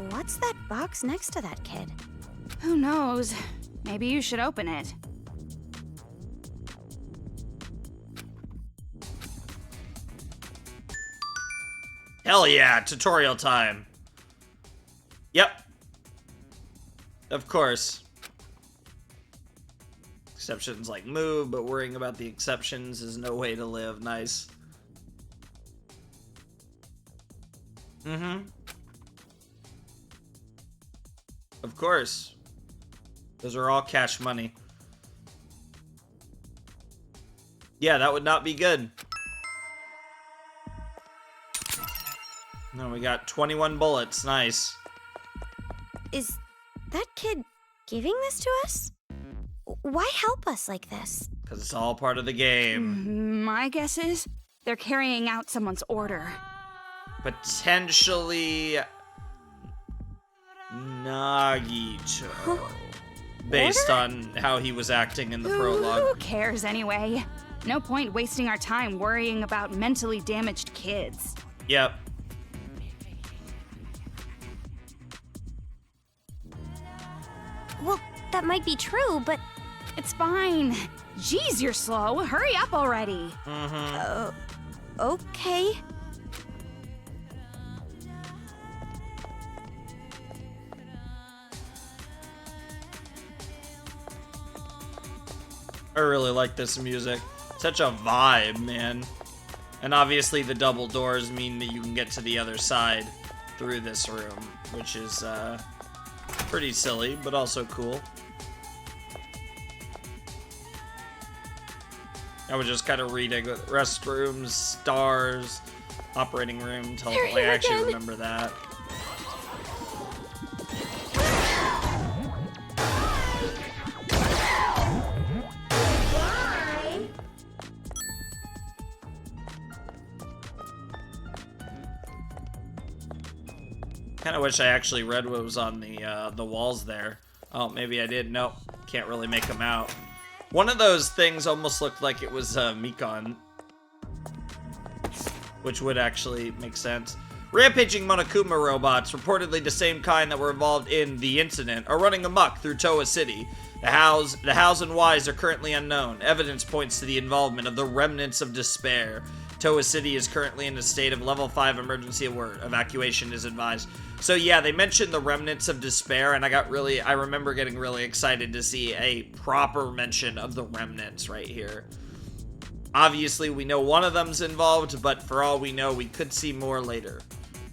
what's that box next to that kid? Who knows? Maybe you should open it. Hell yeah, tutorial time. Yep. Of course. Exceptions like move, but worrying about the exceptions is no way to live. Nice. Mm-hmm. Of course. Those are all cash money. Yeah, that would not be good. No, we got 21 bullets. Nice. Is that kid giving this to us? Why help us like this? Because it's all part of the game. My guess is they're carrying out someone's order. Potentially Nagito. Based on how he was acting in the prologue. Who cares anyway? No point wasting our time worrying about mentally damaged kids. Yep. Well, that might be true, but... It's fine. Jeez, you're slow. Hurry up already. Okay. I really like this music. Such a vibe, man. And obviously the double doors mean that you can get to the other side through this room, which is pretty silly, but also cool. I was just kind of reading restrooms, stars, operating room, teleport. I actually remember that. Kind of wish I actually read what was on the walls there. Oh, maybe I did. Nope, can't really make them out. One of those things almost looked like it was Mikon, which would actually make sense. Rampaging Monokuma robots, reportedly the same kind that were involved in the incident, are running amok through Towa City. The hows and whys are currently unknown. Evidence points to the involvement of the remnants of despair. Towa City is currently in a state of level 5 emergency alert. Evacuation is advised. So yeah, they mentioned the remnants of despair, and I remember getting really excited to see a proper mention of the remnants right here. Obviously, we know one of them's involved, but for all we know, we could see more later.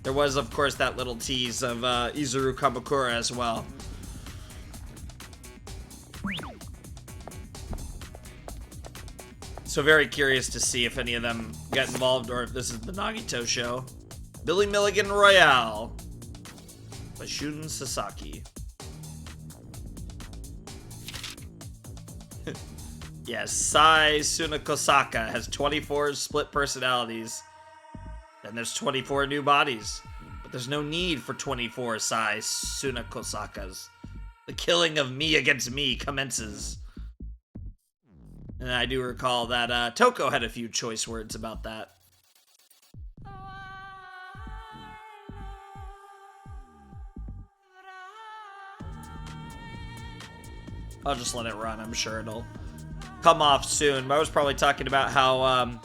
There was, of course, that little tease of Izuru Kamakura as well. So very curious to see if any of them get involved or if this is the Nagito show. Billy Milligan Royale by Shun Sasaki. Yes, Sai Sunakosaka has 24 split personalities. Then there's 24 new bodies. But there's no need for 24 Sai Sunakosakas. The killing of me against me commences. And I do recall that Toko had a few choice words about that. I'll just let it run. I'm sure it'll come off soon. But I was probably talking about how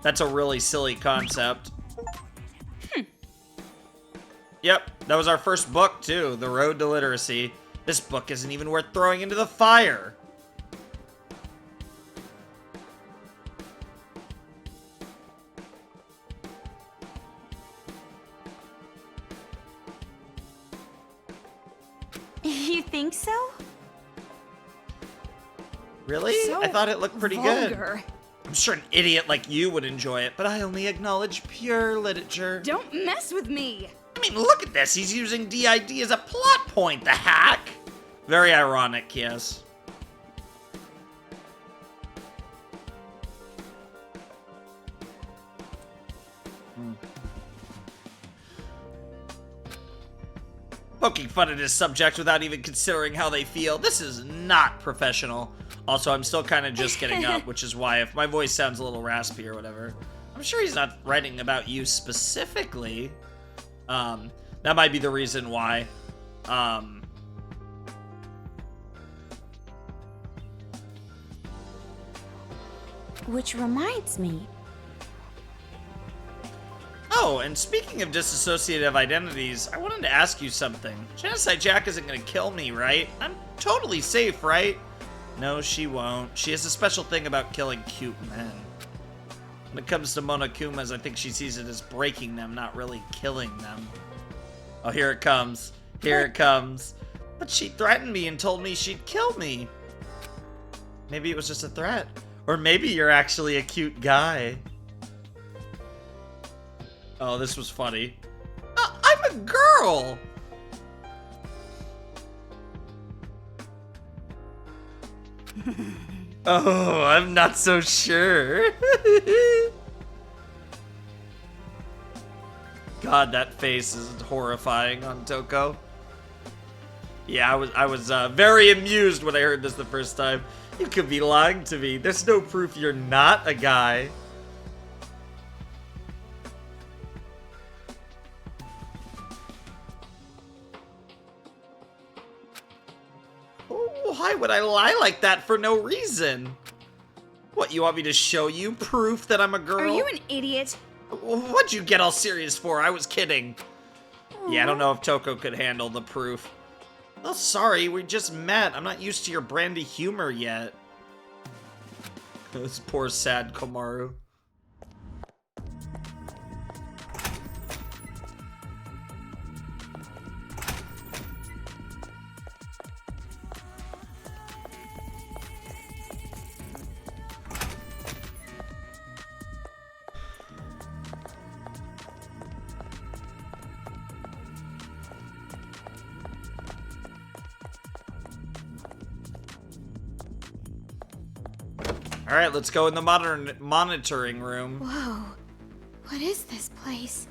that's a really silly concept. Yep, that was our first book, too. The Road to Literacy. This book isn't even worth throwing into the fire. You think so? Really? So I thought it looked pretty vulgar. good. I'm sure an idiot like you would enjoy it, but I only acknowledge pure literature. Don't mess with me. I mean, look at this. He's using DID as a plot point, the hack. Very ironic, yes. Poking fun at his subject without even considering how they feel. This is not professional. Also, I'm still kind of just getting up, which is why if my voice sounds a little raspy or whatever, I'm sure he's not writing about you specifically. That might be the reason why. Which reminds me. Oh, and speaking of dissociative identities, I wanted to ask you something. Genocide Jack isn't gonna kill me, right? I'm totally safe, right? No, she won't. She has a special thing about killing cute men. When it comes to Monokumas, I think she sees it as breaking them, not really killing them. Oh, here it comes. Here it comes. But she threatened me and told me she'd kill me. Maybe it was just a threat. Or maybe you're actually a cute guy. Oh, this was funny. I'm a girl! Oh, I'm not so sure. God, that face is horrifying on Toko. Yeah, I was very amused when I heard this the first time. You could be lying to me. There's no proof you're not a guy. Why would I lie like that for no reason? What, you want me to show you proof that I'm a girl? Are you an idiot? What'd you get all serious for? I was kidding. Yeah, I don't know if Toko could handle the proof. Oh, sorry, we just met. I'm not used to your brandy humor yet. This poor sad Komaru. Alright, let's go in the monitoring room. Whoa. What is this place?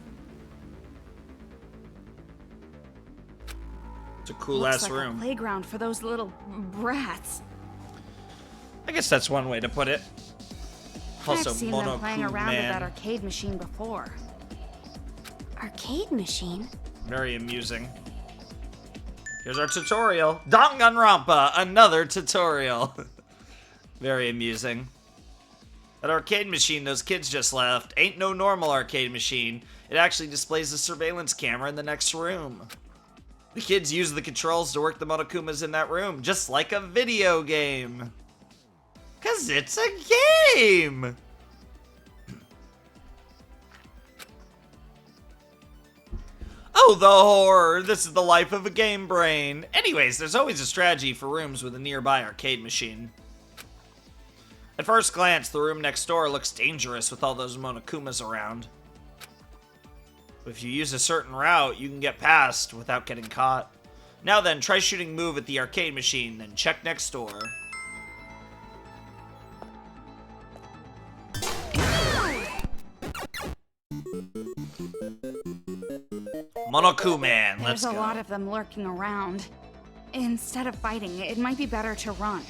It's a cool Looks ass like room. a playground for those little brats. I guess that's one way to put it. Also, I've seen them playing around with that Monokuma. arcade machine before. Arcade machine? Very amusing. Here's our tutorial. Danganronpa Another tutorial. Very amusing. That arcade machine those kids just left ain't no normal arcade machine. It actually displays a surveillance camera in the next room. The kids use the controls to work the Monokumas in that room, just like a video game. 'Cause it's a game! Oh, the horror! This is the life of a game brain. Anyways, there's always a strategy for rooms with a nearby arcade machine. At first glance, the room next door looks dangerous with all those Monokumas around. But if you use a certain route, you can get past without getting caught. Now then, try shooting move at the arcade machine, then check next door. Monokuma, let's There's a go. lot of them lurking around. Instead of fighting, it might be better to run.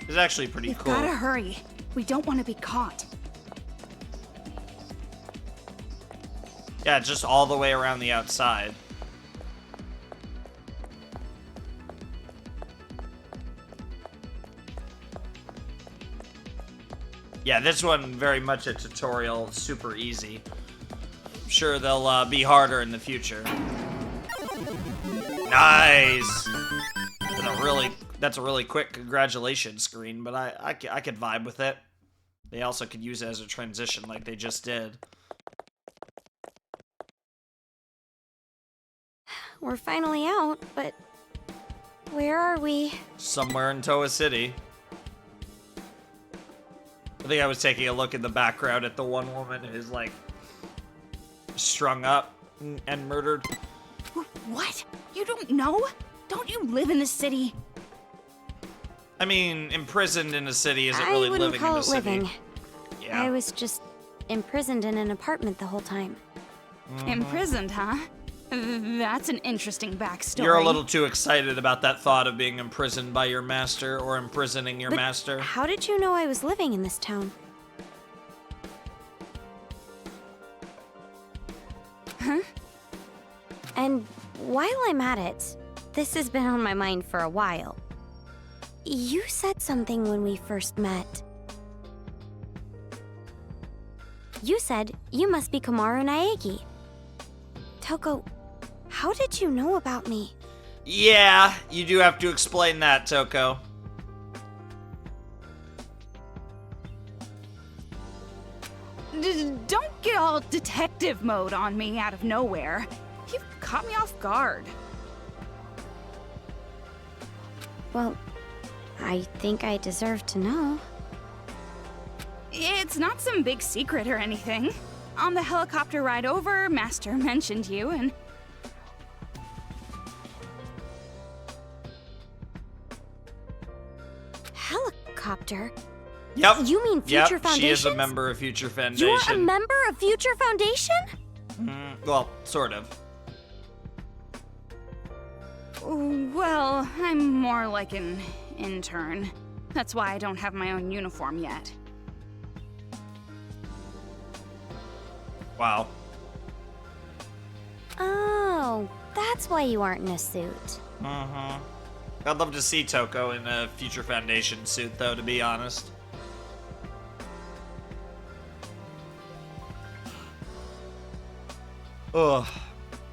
It's actually pretty We've cool. gotta hurry. We don't want to be caught. Yeah, just all the way around the outside. Yeah, this one very much a tutorial, super easy. I'm sure they'll be harder in the future. Nice! That's a really quick congratulations screen, but I could vibe with it. They also could use it as a transition like they just did. We're finally out, but where are we? Somewhere in Toa City. I think I was taking a look in the background at the one woman who's like strung up and murdered. What? You don't know? Don't you live in the city? I mean, imprisoned in a city isn't really I wouldn't living call in a it city. living. Yeah. I was just imprisoned in an apartment the whole time. Imprisoned, huh? That's an interesting backstory. You're a little too excited about that thought of being imprisoned by your master or imprisoning your But master. how did you know I was living in this town? Huh? And while I'm at it, this has been on my mind for a while. You said something when we first met. You said you must be Komaru Naegi. Toko, how did you know about me? Yeah, you do have to explain that, Toko. Don't get all detective mode on me out of nowhere. You've caught me off guard. Well, I think I deserve to know. It's not some big secret or anything. On the helicopter ride over, Master mentioned you, and... Helicopter? Yep. You mean Future Foundation? She is a member of Future Foundation. You're a member of Future Foundation? Well, sort of. Well, I'm more like an intern. That's why I don't have my own uniform yet. Wow. Oh, that's why you aren't in a suit. I'd love to see Toko in a Future Foundation suit, though, to be honest. Ugh.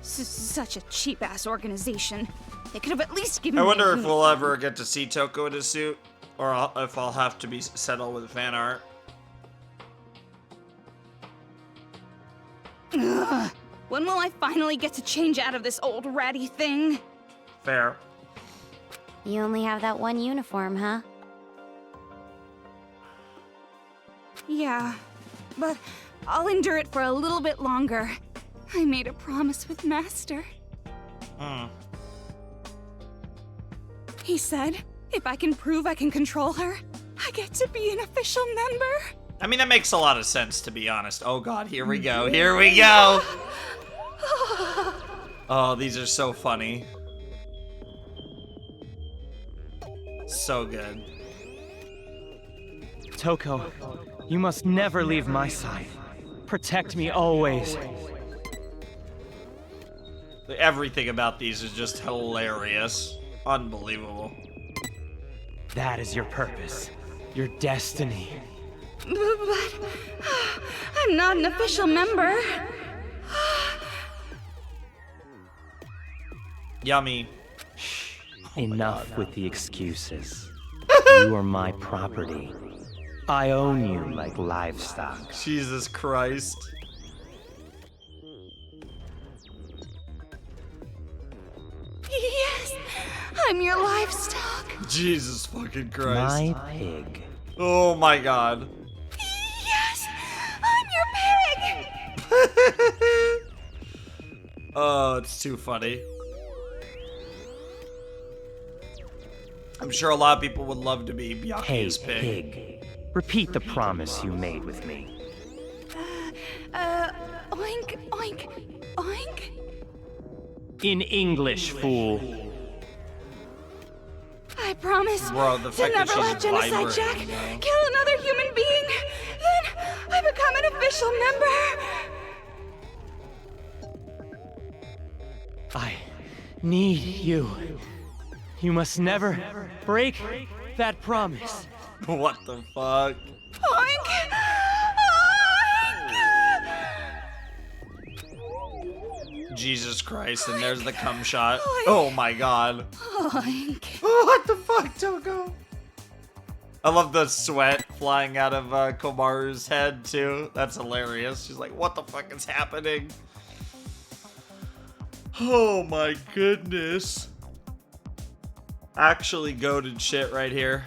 Such a cheap-ass organization. They could have at least given me I a wonder if we'll uniform. ever get to see Toko in his suit, or if I'll have to be settled with fan art. Ugh. When will I finally get to change out of this old ratty thing? Fair. You only have that one uniform, huh? Yeah, but I'll endure it for a little bit longer. I made a promise with Master. He said, if I can prove I can control her, I get to be an official member. I mean, that makes a lot of sense, to be honest. Oh god, here we go, here we go! Oh, these are so funny. So good. Toko, you must never leave my side. Protect me always. Everything about these is just hilarious. Unbelievable. That is your purpose, your destiny. But I'm not an official member. Yummy. Enough with the excuses. You are my property. I own you like livestock. Jesus Christ. Yes, I'm your livestock. Jesus fucking Christ. My pig. Oh my god. Yes, I'm your pig. Oh, it's too funny. I'm sure a lot of people would love to be Hey, Byakuya's pig. pig. Repeat the promise you made with me. Oink, oink, oink. In English, fool. I promise Bro, the to fact that never let she's Genocide vibrating, Jack you know? kill another human being. Then I become an official member. I need you. You must never break that promise. What the fuck? Oink! Jesus Christ, and there's the cum shot. Oh my god. Oink! What the fuck, Toko? I love the sweat flying out of Komaru's head, too. That's hilarious. She's like, what the fuck is happening? Oh my goodness. Actually goated shit right here.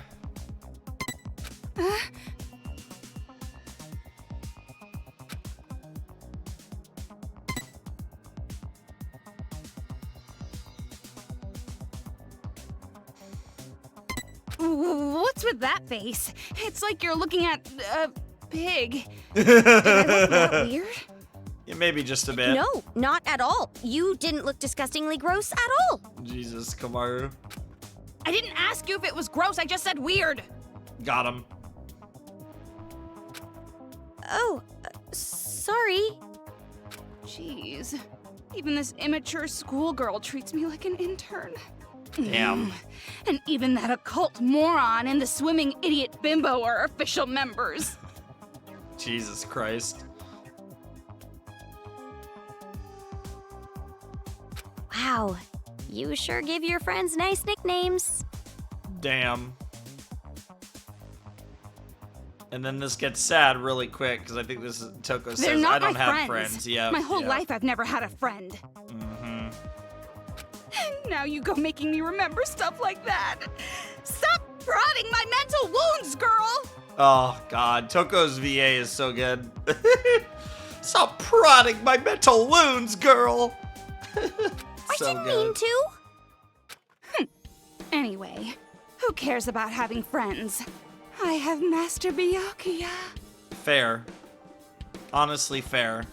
What's with that face? It's like you're looking at a pig. Did I look that weird? Yeah, maybe just a bit. No, not at all. You didn't look disgustingly gross at all. Jesus, Komaru. I didn't ask you if it was gross, I just said weird. Got him. Oh, sorry. Jeez. Even this immature schoolgirl treats me like an intern. Damn. And even that occult moron and the swimming idiot bimbo are official members. Jesus Christ. Wow, you sure give your friends nice nicknames. Damn. And then this gets sad really quick because I think this is Toko They're says, not I don't my have friends. friends. Yeah. My whole life I've never had a friend. Mm-hmm. And now you go making me remember stuff like that. Stop prodding my mental wounds, girl! Oh, God. Toko's VA is so good. Stop prodding my mental wounds, girl. I So didn't good. mean to. Anyway, who cares about having friends? I have Master Byakuya. Fair. Honestly, fair.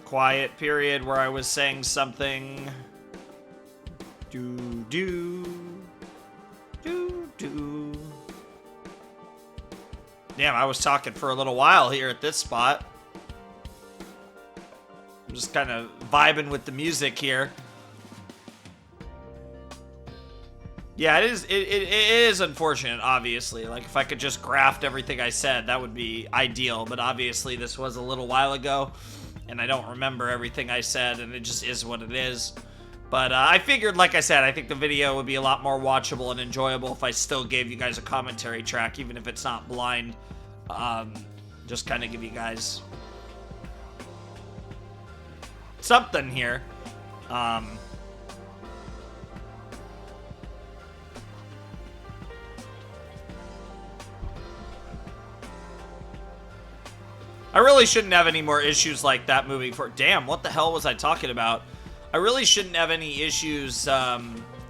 Quiet period where I was saying something. Do do do do. Damn, I was talking for a little while here at this spot. I'm just kind of vibing with the music here. Yeah, it is unfortunate, obviously. Like, if I could just graft everything I said, that would be ideal. But obviously, this was a little while ago, and I don't remember everything I said, and it just is what it is. But I figured, like I said, I think the video would be a lot more watchable and enjoyable if I still gave you guys a commentary track, even if it's not blind. Just kind of give you guys something here. I really shouldn't have any more issues like that moving forward. Damn, what the hell was I talking about? I really shouldn't have any issues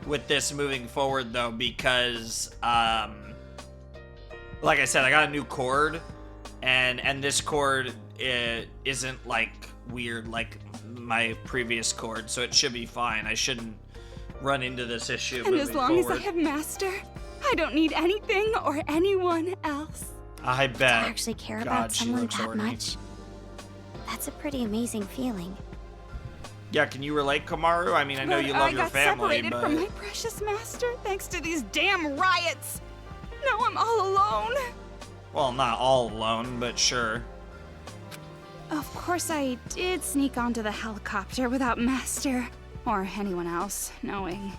with this moving forward, though, because, like I said, I got a new chord, and this chord isn't, like, weird like my previous chord, so it should be fine. I shouldn't run into this issue And moving as long forward. as I have Master, I don't need anything or anyone else. I To bet. actually care God, about she someone looks that horny. much. That's a pretty amazing feeling. Yeah, can you relate, Komaru? I mean, I know But you love your got family, separated but... from my precious Master thanks to these damn riots. Now I'm all alone. Well, not all alone, but sure. Of course, I did sneak onto the helicopter without Master or anyone else knowing.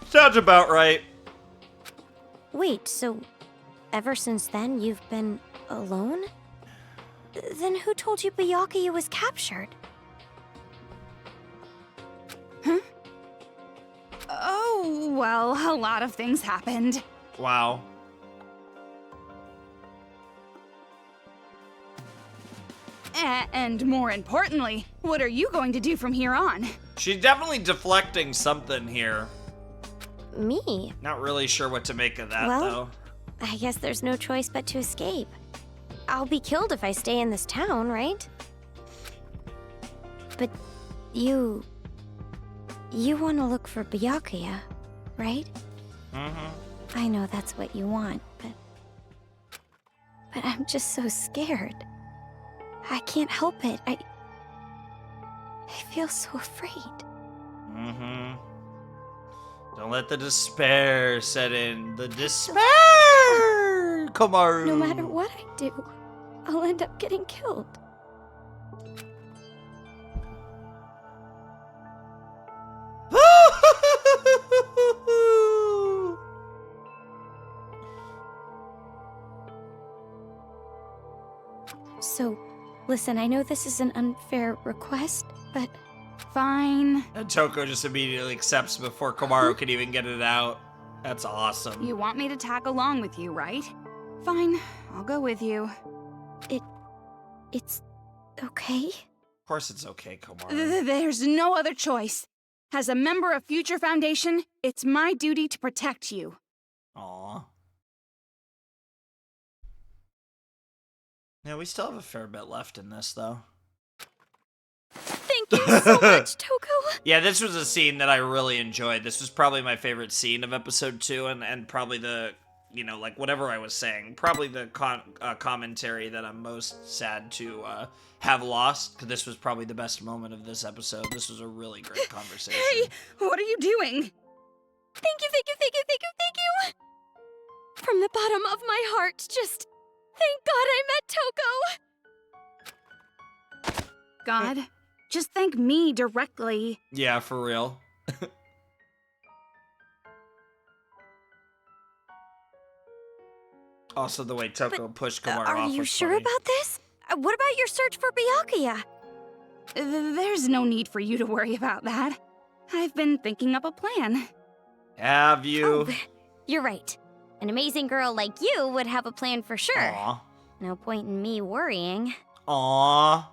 Sounds about right. Wait, so ever since then you've been alone? Then who told you Byakuya was captured? Oh, well, a lot of things happened. Wow. And more importantly, what are you going to do from here on? She's definitely deflecting something here. Me? Not really sure what to make of that, Well- though. I guess there's no choice but to escape. I'll be killed if I stay in this town, right? But you want to look for Byakuya, right? Mm-hmm. I know that's what you want, but I'm just so scared. I can't help it. I feel so afraid. Mm-hmm. Don't let the despair set in. The despair! Komaru! No matter what I do, I'll end up getting killed. So, listen, I know this is an unfair request, but Fine. And Toko just immediately accepts before Komaru can even get it out. That's awesome. You want me to tag along with you, right? Fine, I'll go with you. it's okay. Of course it's okay, Komaru. There's no other choice. As a member of Future Foundation, it's my duty to protect you. Aw. Yeah, we still have a fair bit left in this, though. Thank you so much, Toko. Yeah, this was a scene that I really enjoyed. This was probably my favorite scene of episode 2, and probably the you know, like whatever I was saying. Probably the commentary that I'm most sad to have lost, because this was probably the best moment of this episode. This was a really great conversation. Hey, what are you doing? Thank you, thank you, thank you, thank you, thank you! From the bottom of my heart, just thank God I met Toko! God, just thank me directly. Yeah, for real. Also, the way Toko pushed Komaru off Are you was sure funny. about this? What about your search for Byakuya? There's no need for you to worry about that. I've been thinking up a plan. Have you? Oh, you're right. An amazing girl like you would have a plan for sure. Aw. No point in me worrying. Aw.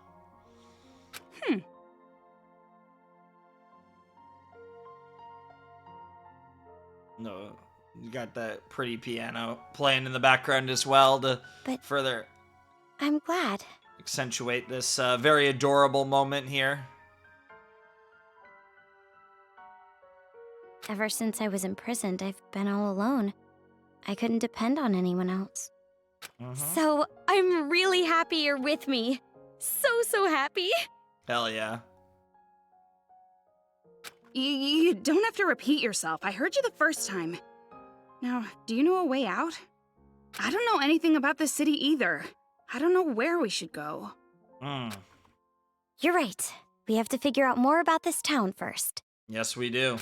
No, you got that pretty piano playing in the background as well to But- further I'm glad. accentuate this very adorable moment here. Ever since I was imprisoned, I've been all alone. I couldn't depend on anyone else. So, I'm really happy you're with me. So happy. Hell yeah. You don't have to repeat yourself. I heard you the first time. Now, do you know a way out? I don't know anything about this city either. I don't know where we should go. You're right. We have to figure out more about this town first. Yes, we do.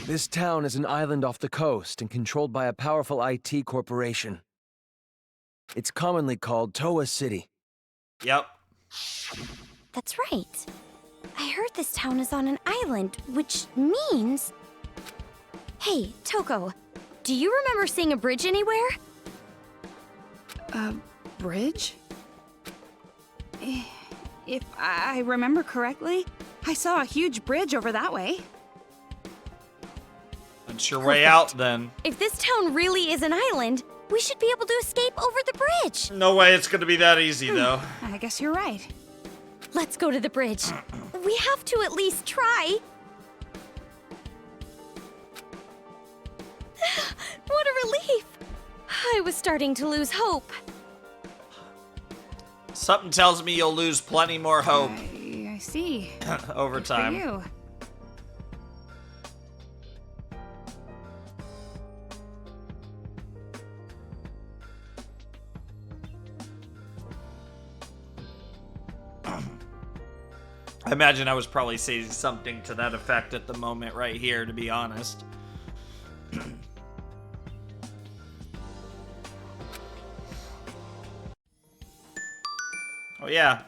This town is an island off the coast and controlled by a powerful IT corporation. It's commonly called Toa City. Yep. That's right. I heard this town is on an island, which means... Hey, Toko, do you remember seeing a bridge anywhere? A bridge? If I remember correctly, I saw a huge bridge over that way. That's your way out, then. If this town really is an island, we should be able to escape over the bridge. No way it's gonna be that easy, though. I guess you're right. Let's go to the bridge. We have to at least try. What a relief. I was starting to lose hope. Something tells me you'll lose plenty more hope I see. over For time. you. I imagine I was probably saying something to that effect at the moment right here, to be honest. Oh yeah,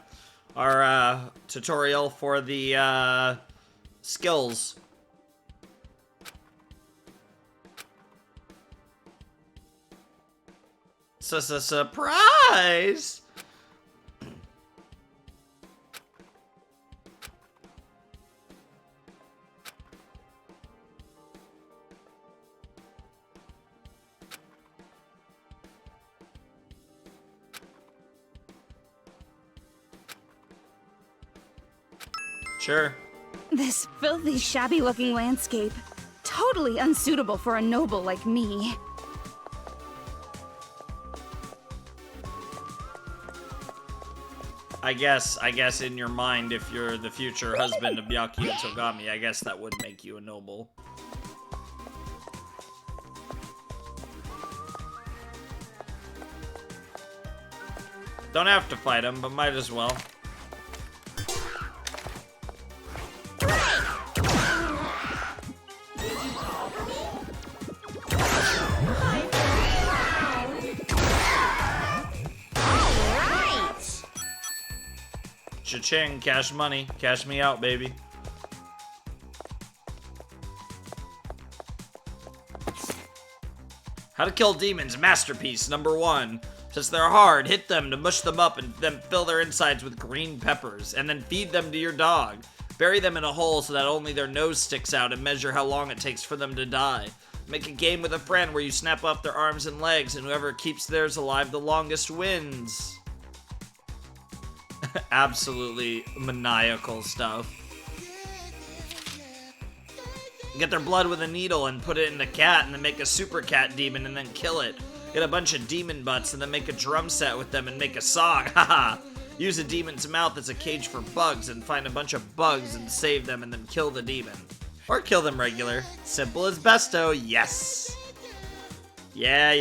our tutorial for the skills. Surprise! Sure. This filthy, shabby-looking landscape. Totally unsuitable for a noble like me. I guess in your mind, if you're the future husband of Byakuya Togami, I guess that would make you a noble. Don't have to fight him, but might as well. Cha-ching, cash money. Cash me out, baby. How to Kill Demons, Masterpiece, #1. Since they're hard, hit them to mush them up and then fill their insides with green peppers, and then feed them to your dog. Bury them in a hole so that only their nose sticks out and measure how long it takes for them to die. Make a game with a friend where you snap off their arms and legs, and whoever keeps theirs alive the longest wins. Absolutely maniacal stuff. Get their blood with a needle and put it in a cat and then make a super cat demon and then kill it. Get a bunch of demon butts and then make a drum set with them and make a song. Haha. Use a demon's mouth as a cage for bugs and find a bunch of bugs and save them and then kill the demon. Or kill them regular. Simple as besto, yes. Yeah,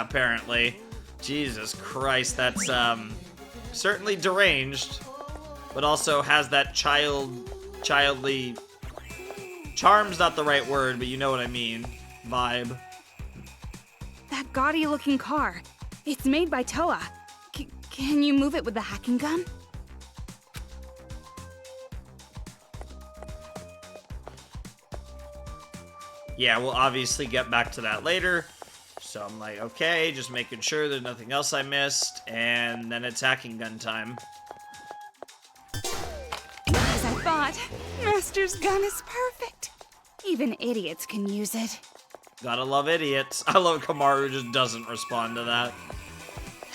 apparently. Jesus Christ, that's, certainly deranged, but also has that childly, charm's not the right word, but you know what I mean, vibe. That gaudy-looking car. It's made by Toa. Can you move it with the hacking gun? Yeah, we'll obviously get back to that later. So I'm like, okay, just making sure there's nothing else I missed, and then it's hacking gun time. As I thought, Master's gun is perfect. Even idiots can use it. Gotta love idiots. I love Kamaru just doesn't respond to that.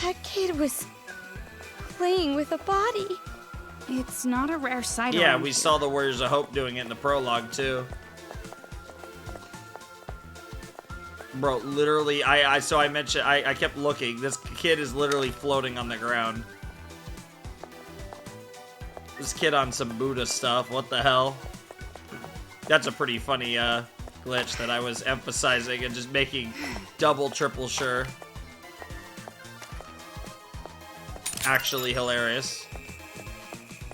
That kid was playing with a body. It's not a rare sight. Yeah, around we here. saw the Warriors of Hope doing it in the prologue, too. Bro, literally, I kept looking. This kid is literally floating on the ground. This kid on some Buddha stuff, what the hell? That's a pretty funny, glitch that I was emphasizing and just making double, triple sure. Actually hilarious.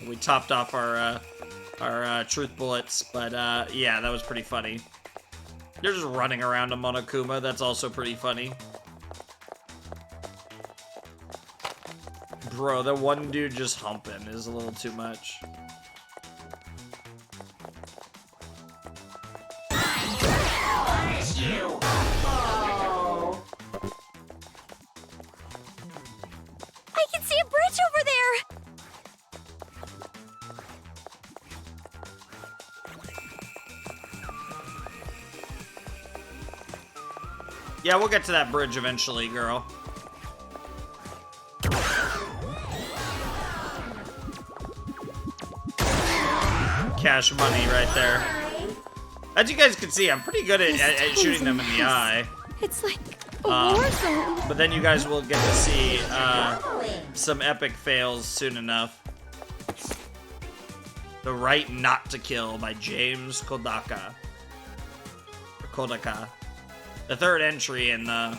We topped off our truth bullets, but, yeah, that was pretty funny. They're just running around a Monokuma. That's also pretty funny. Bro, the one dude just humping is a little too much. I can see a bridge over there! Yeah, we'll get to that bridge eventually, girl. Cash money right there. As you guys can see, I'm pretty good at shooting them in the eye. It's like a war zone. But then you guys will get to see some epic fails soon enough. The Right Not to Kill by James Kodaka. Or Kodaka. The third entry in the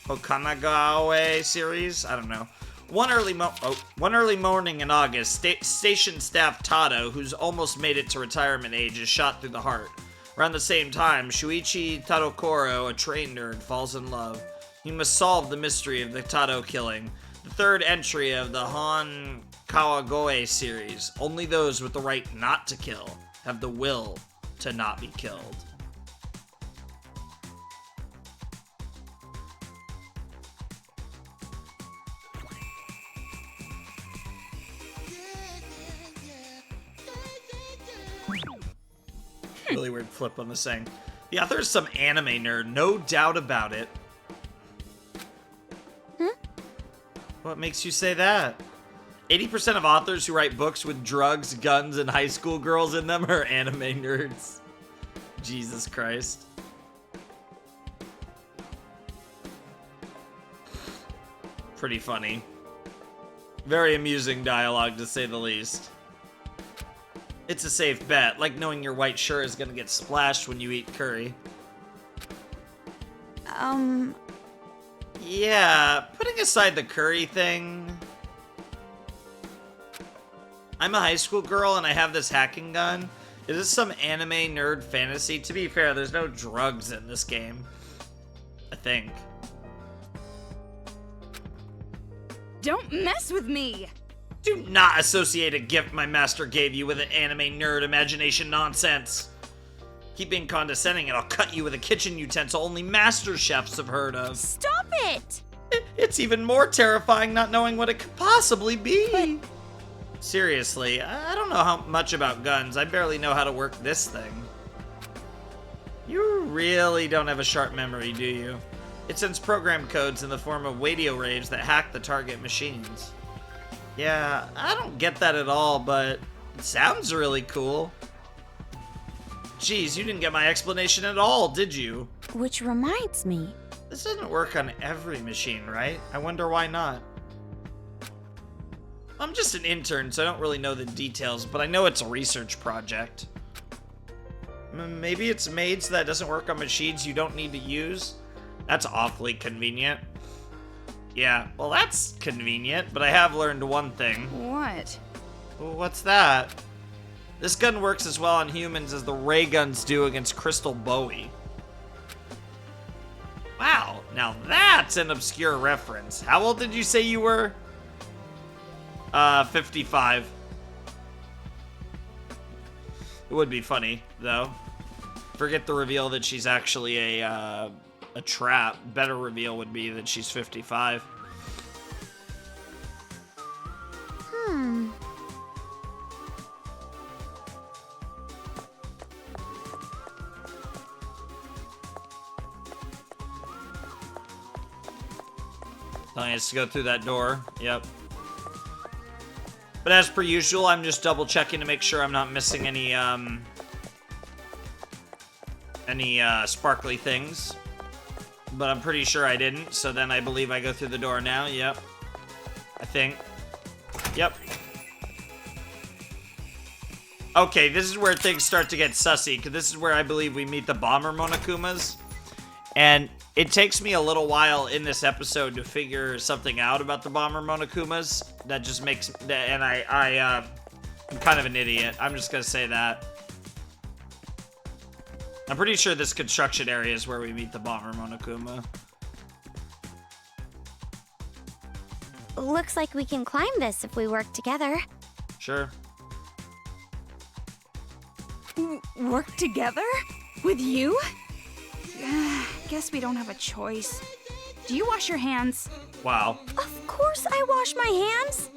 Hokanagawa series? I don't know. One early morning in August, station staff Tado, who's almost made it to retirement age, is shot through the heart. Around the same time, Shuichi Tadokoro, a train nerd, falls in love. He must solve the mystery of the Tado killing. The third entry of the Han Kawagoe series. Only those with the right not to kill have the will to not be killed. Really weird flip on the saying. The author is some anime nerd, no doubt about it. What makes you say that? 80% of authors who write books with drugs, guns, and high school girls in them are anime nerds. Jesus Christ. Pretty funny. Very amusing dialogue, to say the least. It's a safe bet, like knowing your white shirt is gonna get splashed when you eat curry. Yeah, putting aside the curry thing... I'm a high school girl and I have this hacking gun. Is this some anime nerd fantasy? To be fair, there's no drugs in this game. I think. Don't mess with me! Do not associate a gift my master gave you with an anime nerd imagination nonsense. Keep being condescending and I'll cut you with a kitchen utensil only master chefs have heard of. Stop it! It's even more terrifying not knowing what it could possibly be. Seriously, I don't know how much about guns. I barely know how to work this thing. You really don't have a sharp memory, do you? It sends program codes in the form of radio waves that hack the target machines. Yeah, I don't get that at all, but It sounds really cool. Geez, you didn't get my explanation at all, did you? Which reminds me. This doesn't work on every machine, right? I wonder why not. I'm just an intern, so I don't really know the details, but I know it's a research project. Maybe it's made so that it doesn't work on machines you don't need to use? That's awfully convenient. Yeah, well that's convenient, but I have learned one thing. What? Well, what's that? This gun works as well on humans as the ray guns do against Crystal Bowie. Wow, now that's an obscure reference. How old did you say you were? 55. It would be funny, though. Forget the reveal that she's actually a trap. Better reveal would be that she's 55. Telling us to go through that door. Yep. But as per usual, I'm just double checking to make sure I'm not missing any sparkly things. But I'm pretty sure I didn't, so then I believe I go through the door now. Yep. I think. Yep. Okay, this is where things start to get sussy, because this is where I believe we meet the bomber Monokumas. And it takes me a little while in this episode to figure something out about the bomber Monokumas. That just makes... And I'm kind of an idiot. I'm just going to say that. I'm pretty sure this construction area is where we meet the bomber Monokuma. Looks like we can climb this if we work together. Sure. Work together? With you? Guess we don't have a choice. Do you wash your hands? Wow. Of course I wash my hands.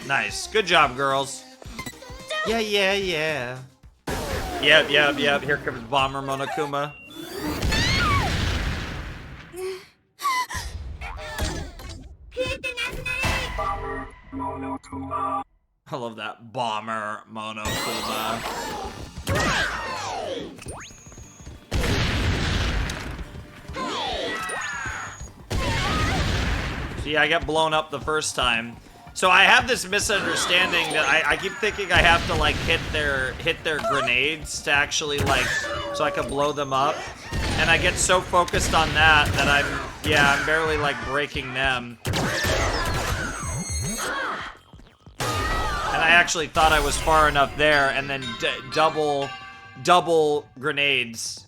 Nice. Good job, girls. Yeah, yeah, yeah. Yep. Here comes bomber Monokuma. I love that. Bomber Monokuma. See, I got blown up the first time. So I have this misunderstanding that I keep thinking I have to like hit their grenades to actually like so I can blow them up. And I get so focused on that I'm barely like breaking them. And I actually thought I was far enough there, and then double grenades,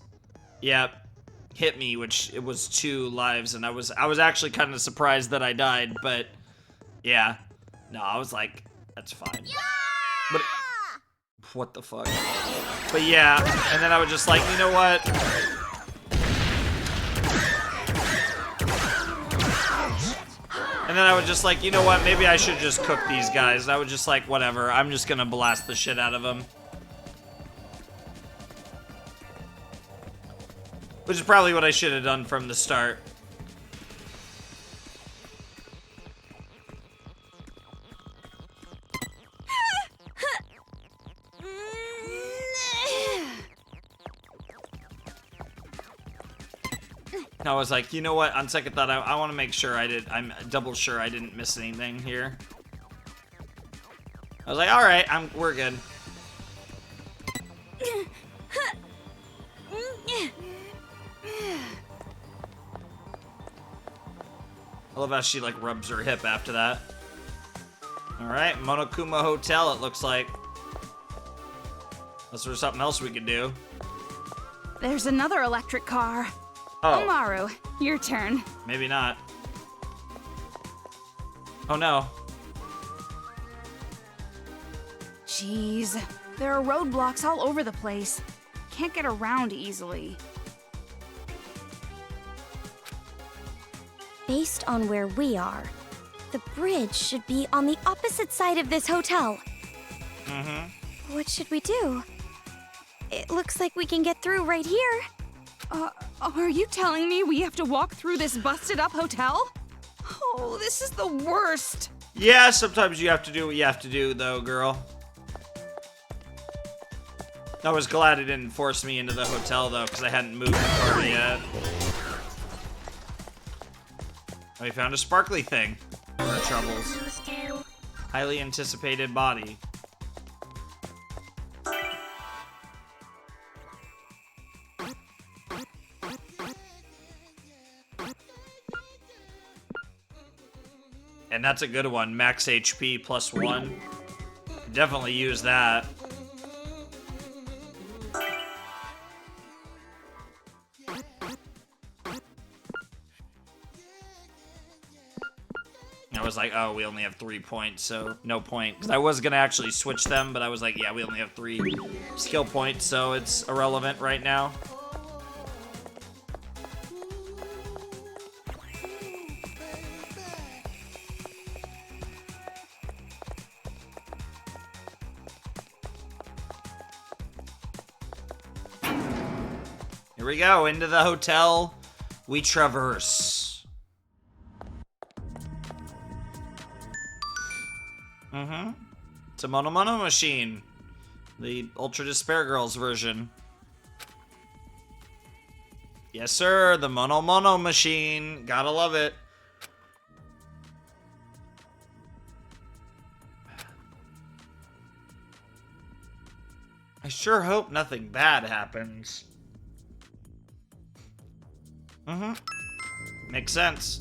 yep, hit me, which it was 2 lives, and I was actually kind of surprised that I died, but yeah, no, I was like, that's fine. Yeah! But what the fuck? But yeah, and then I was just like, you know what? And then I was just like, you know what, maybe I should just cook these guys. And I was just like, whatever, I'm just gonna blast the shit out of them. Which is probably what I should have done from the start. I was like, you know what? On second thought, I want to make sure I'm double sure I didn't miss anything here. I was like, all right, we're good. I love how she like rubs her hip after that. All right, Monokuma Hotel. It looks like. Unless there's something else we could do. There's another electric car. Oh. Omaru, your turn. Maybe not. Oh no. Jeez, there are roadblocks all over the place. Can't get around easily. Based on where we are, the bridge should be on the opposite side of this hotel. Mm-hmm. What should we do? It looks like we can get through right here. Are you telling me we have to walk through this busted up hotel? Oh, this is the worst. Yeah, sometimes you have to do what you have to do, though, girl. I was glad it didn't force me into the hotel, though, because I hadn't moved the car yet. We found a sparkly thing for our troubles. Highly anticipated body. And that's a good one. Max HP +1. Definitely use that. I was like, oh, we only have 3 points, so no point. Because I was going to actually switch them, but I was like, yeah, we only have 3 skill points, so it's irrelevant right now. Here we go, into the hotel we traverse. It's a Mono machine. The Ultra Despair Girls version. Yes, sir, the Mono machine. Gotta love it. I sure hope nothing bad happens. Makes sense.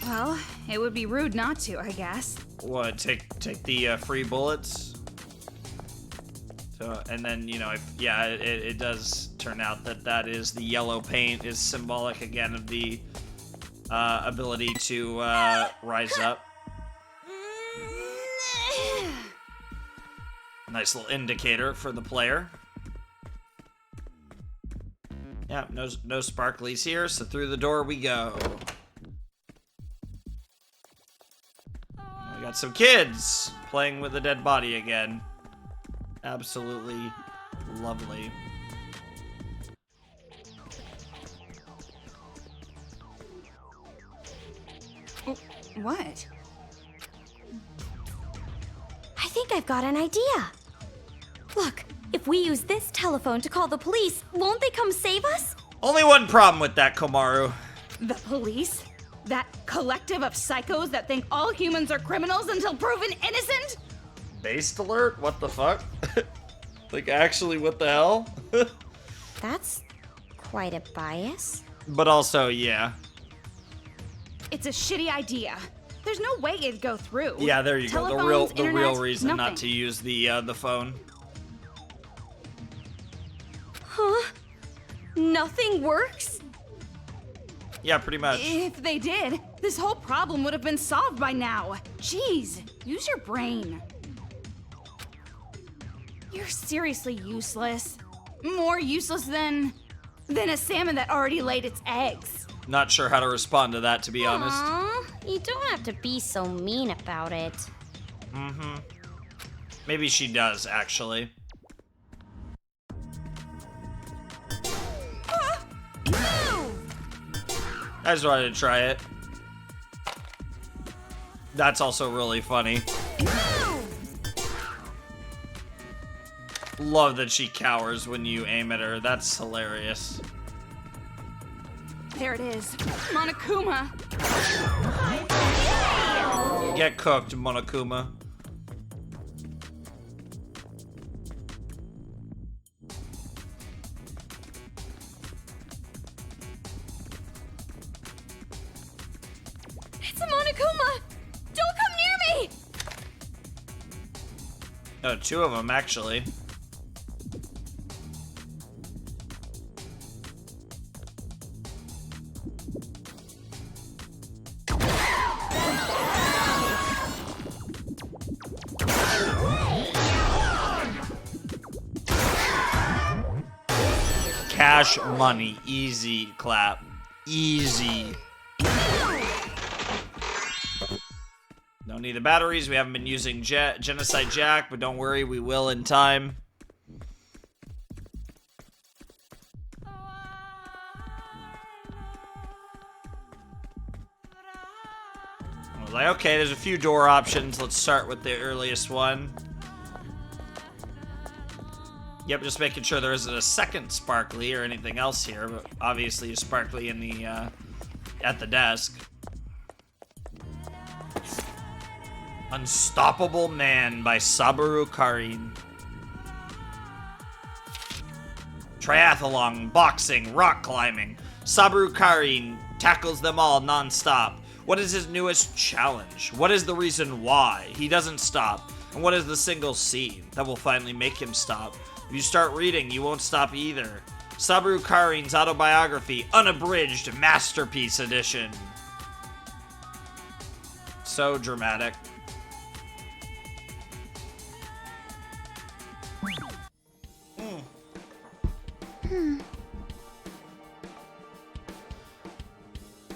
Well, it would be rude not to, I guess. What, take the free bullets? So, and then, you know, it does turn out that is the yellow paint is symbolic again of the ability to rise up. Nice little indicator for the player. Yeah, no sparklies here, so through the door we go. We got some kids playing with a dead body again. Absolutely lovely. What? I think I've got an idea. Look, if we use this telephone to call the police, won't they come save us? Only one problem with that, Komaru. The police? That collective of psychos that think all humans are criminals until proven innocent? Based alert? What the fuck? Like, actually, what the hell? That's quite a bias. But also, yeah. It's a shitty idea. There's no way it'd go through. Yeah, there you go. The Telephones, real internet, reason nothing. not to use the phone. Huh? Nothing works? Yeah, pretty much. If they did, this whole problem would have been solved by now. Jeez, use your brain. You're seriously useless. More useless than a salmon that already laid its eggs. Not sure how to respond to that, to be honest. Aw, you don't have to be so mean about it. Maybe she does, actually. I just wanted to try it. That's also really funny. Love that she cowers when you aim at her. That's hilarious. There it is. Monokuma. Get cooked, Monokuma. It's a Monokuma! Don't come near me! Oh, 2 of them, actually. Cash money. Easy clap. Easy. Don't need the batteries. We haven't been using Genocide Jack, but don't worry, we will in time. I was like, okay, there's a few door options. Let's start with the earliest one. Yep, just making sure there isn't a second sparkly or anything else here, but obviously a sparkly in the at the desk. Unstoppable Man by Saburo Karin. Triathlon, boxing, rock climbing. Saburo Karin tackles them all non-stop. What is his newest challenge? What is the reason why he doesn't stop? And what is the single scene that will finally make him stop? If you start reading, you won't stop either. Saburo Karin's autobiography, unabridged, masterpiece edition. So dramatic. I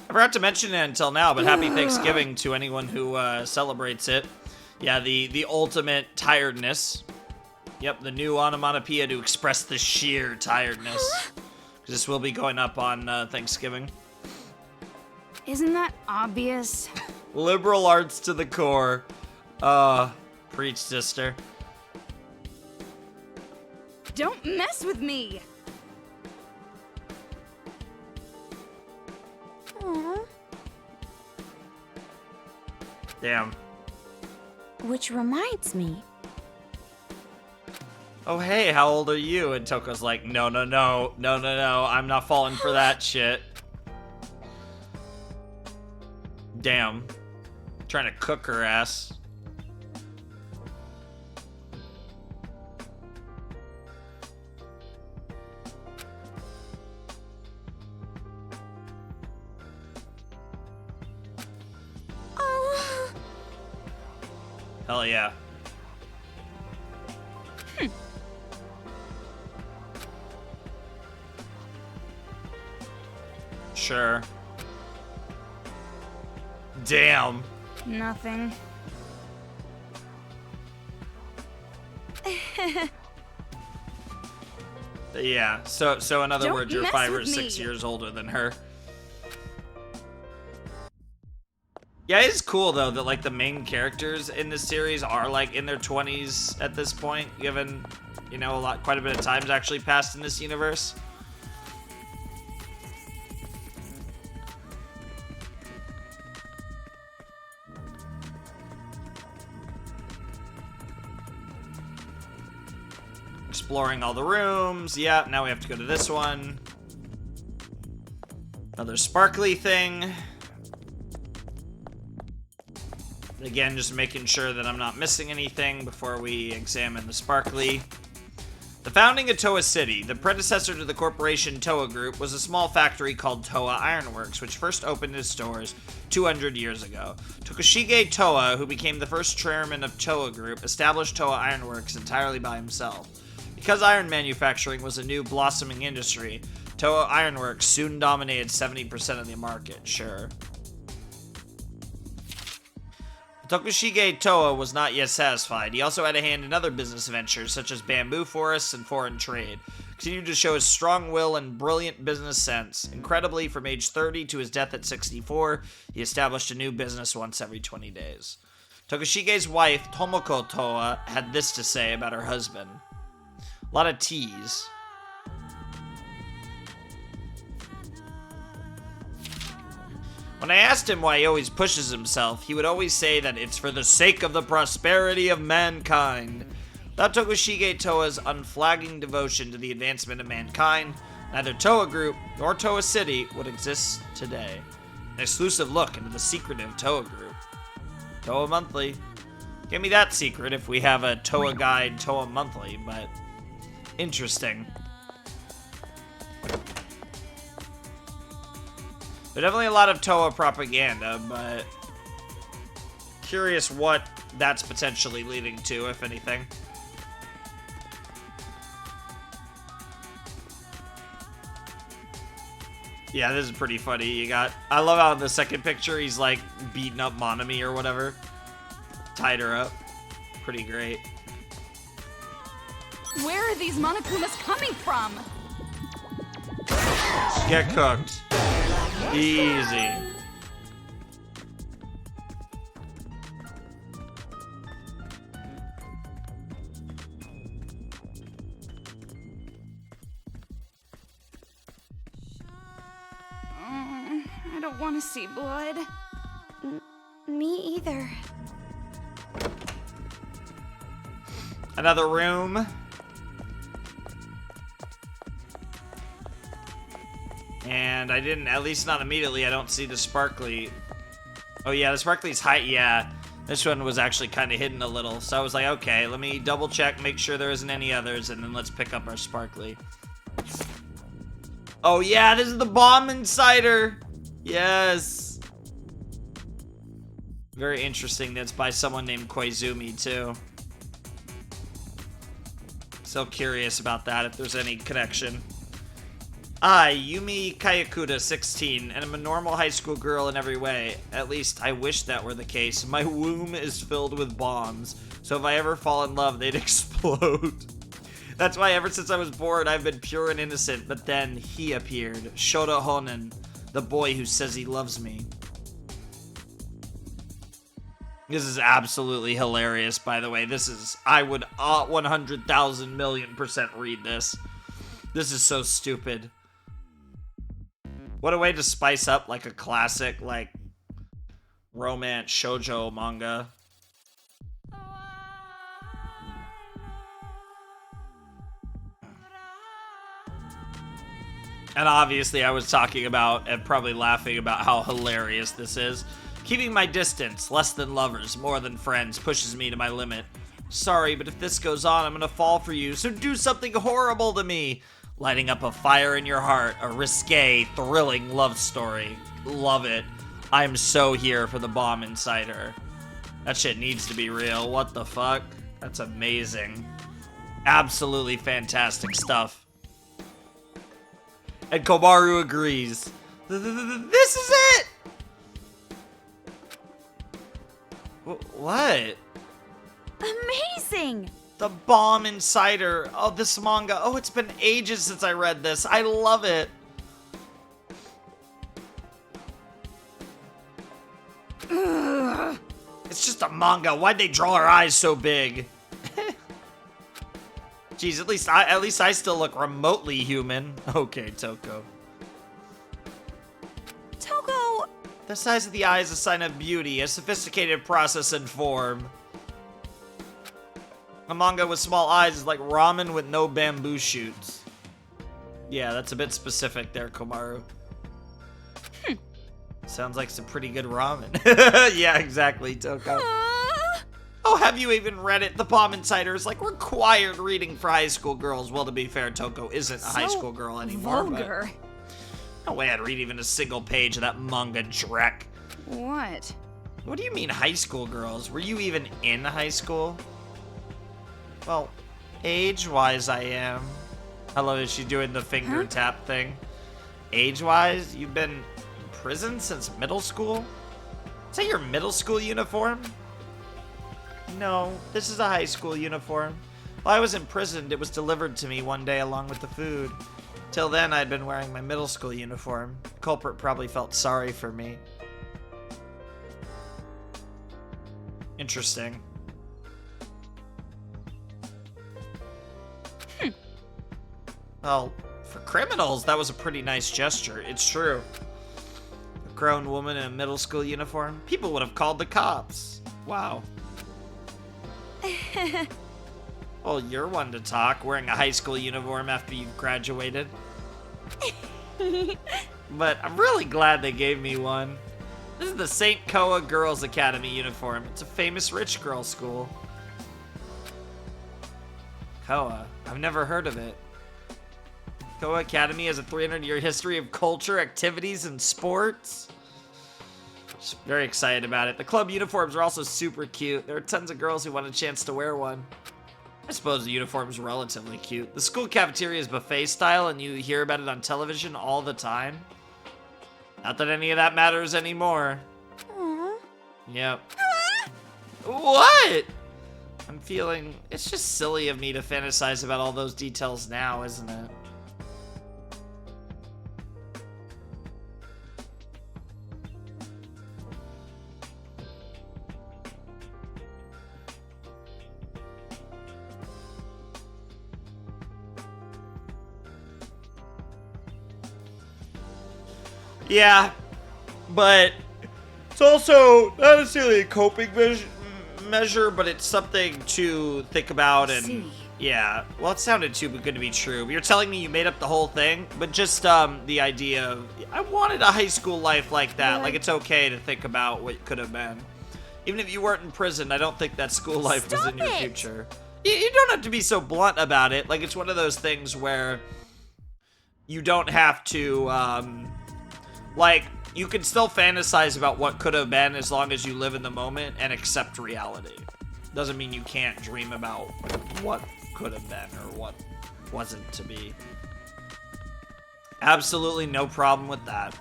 forgot to mention it until now, but happy Thanksgiving to anyone who celebrates it. Yeah, the ultimate tiredness. Yep, the new onomatopoeia to express the sheer tiredness. This will be going up on Thanksgiving. Isn't that obvious? Liberal arts to the core. Preach, sister. Don't mess with me! Aw. Damn. Which reminds me. Oh, hey, how old are you? And Toko's like, no, I'm not falling for that shit. Damn. Trying to cook her ass. Oh. Hell yeah. Sure. Damn. Nothing. Yeah, so in other Don't words, you're mess 5 or with 6 me. years older than her. Yeah, it's cool though that like the main characters in this series are like in their 20s at this point, given, you know, quite a bit of time's actually passed in this universe. Exploring all the rooms. Yeah, now we have to go to this one. Another sparkly thing. Again, just making sure that I'm not missing anything before we examine the sparkly. The founding of Toa City, the predecessor to the corporation Toa Group, was a small factory called Toa Ironworks, which first opened its doors 200 years ago. Tokushige Toa, who became the first chairman of Toa Group, established Toa Ironworks entirely by himself. Because iron manufacturing was a new blossoming industry, Toa Ironworks soon dominated 70% of the market, sure. Tokushige Toa was not yet satisfied. He also had a hand in other business ventures, such as bamboo forests and foreign trade. Continued to show his strong will and brilliant business sense. Incredibly, from age 30 to his death at 64, he established a new business once every 20 days. Tokushige's wife, Tomoko Toa, had this to say about her husband. A lot of T's. When I asked him why he always pushes himself, he would always say that it's for the sake of the prosperity of mankind. Without Tokushige Toa's unflagging devotion to the advancement of mankind, neither Toa Group nor Toa City would exist today. An exclusive look into the secretive Toa Group. Toa Monthly. Give me that secret if we have a Toa Guide Toa Monthly, but interesting. There's definitely a lot of Toa propaganda, but curious what that's potentially leading to, if anything. Yeah, this is pretty funny. I love how in the second picture he's like beating up Monami or whatever. Tied her up. Pretty great. Where are these Monokumas coming from? Get cooked. Easy. I don't want to see blood. Me either. Another room. And I didn't, at least not immediately, I don't see the sparkly. Oh yeah, the sparkly's high, yeah. This one was actually kind of hidden a little. So I was like, okay, let me double check, make sure there isn't any others, and then let's pick up our sparkly. Oh yeah, this is the bomb insider. Yes. Very interesting. That's by someone named Koizumi too. Still curious about that, if there's any connection. I, Yumi Kayakuda, 16, and I'm a normal high school girl in every way. At least, I wish that were the case. My womb is filled with bombs, so if I ever fall in love, they'd explode. That's why ever since I was born, I've been pure and innocent, but then he appeared. Shota Honen, the boy who says he loves me. This is absolutely hilarious, by the way. This is, I would 100,000 million% read this. This is so stupid. What a way to spice up like a classic, like, romance shoujo manga. And obviously I was talking about and probably laughing about how hilarious this is. Keeping my distance, less than lovers, more than friends, pushes me to my limit. Sorry, but if this goes on, I'm gonna fall for you, so do something horrible to me. Lighting up a fire in your heart, a risque, thrilling love story. Love it. I'm so here for the bomb insider. That shit needs to be real. What the fuck? That's amazing. Absolutely fantastic stuff. And Komaru agrees. This is it! What? Amazing! The Bomb Insider. Oh, this manga. Oh, it's been ages since I read this. I love it. Ugh. It's just a manga. Why'd they draw her eyes so big? Jeez, at least I still look remotely human. Okay, Toko. Toko! The size of the eye is a sign of beauty, a sophisticated process and form. A manga with small eyes is like ramen with no bamboo shoots. Yeah, that's a bit specific there, Komaru. Sounds like some pretty good ramen. Yeah, exactly, Toko. Oh, have you even read it? The Bomb Insider is like required reading for high school girls. Well, to be fair, Toko isn't a high school girl anymore. Vulgar. But no way I'd read even a single page of that manga dreck. What? What do you mean high school girls? Were you even in high school? Well, age-wise I am. I love that she's doing the finger tap thing. Age-wise, you've been in prison since middle school? Is that your middle school uniform? No, this is a high school uniform. While I was imprisoned, it was delivered to me one day along with the food. Till then, I'd been wearing my middle school uniform. The culprit probably felt sorry for me. Interesting. Well, for criminals, that was a pretty nice gesture. It's true. A grown woman in a middle school uniform? People would have called the cops. Wow. Well, you're one to talk, wearing a high school uniform after you've graduated. But I'm really glad they gave me one. This is the St. Koa Girls Academy uniform. It's a famous rich girl school. Koa? I've never heard of it. Koa Academy has a 300-year history of culture, activities, and sports. Just very excited about it. The club uniforms are also super cute. There are tons of girls who want a chance to wear one. I suppose the uniform's relatively cute. The school cafeteria is buffet style, and you hear about it on television all the time. Not that any of that matters anymore. Aw. Yep. What? I'm feeling... It's just silly of me to fantasize about all those details now, isn't it? Yeah, but it's also not necessarily a coping measure, but it's something to think about. And yeah, well, it sounded too good to be true. You're telling me you made up the whole thing, but just the idea of I wanted a high school life like that. Like, it's okay to think about what could have been. Even if you weren't in prison, I don't think that school life was in your future. You don't have to be so blunt about it. Like, it's one of those things where you don't have to, like, you can still fantasize about what could have been as long as you live in the moment and accept reality. Doesn't mean you can't dream about what could have been or what wasn't to be. Absolutely no problem with that.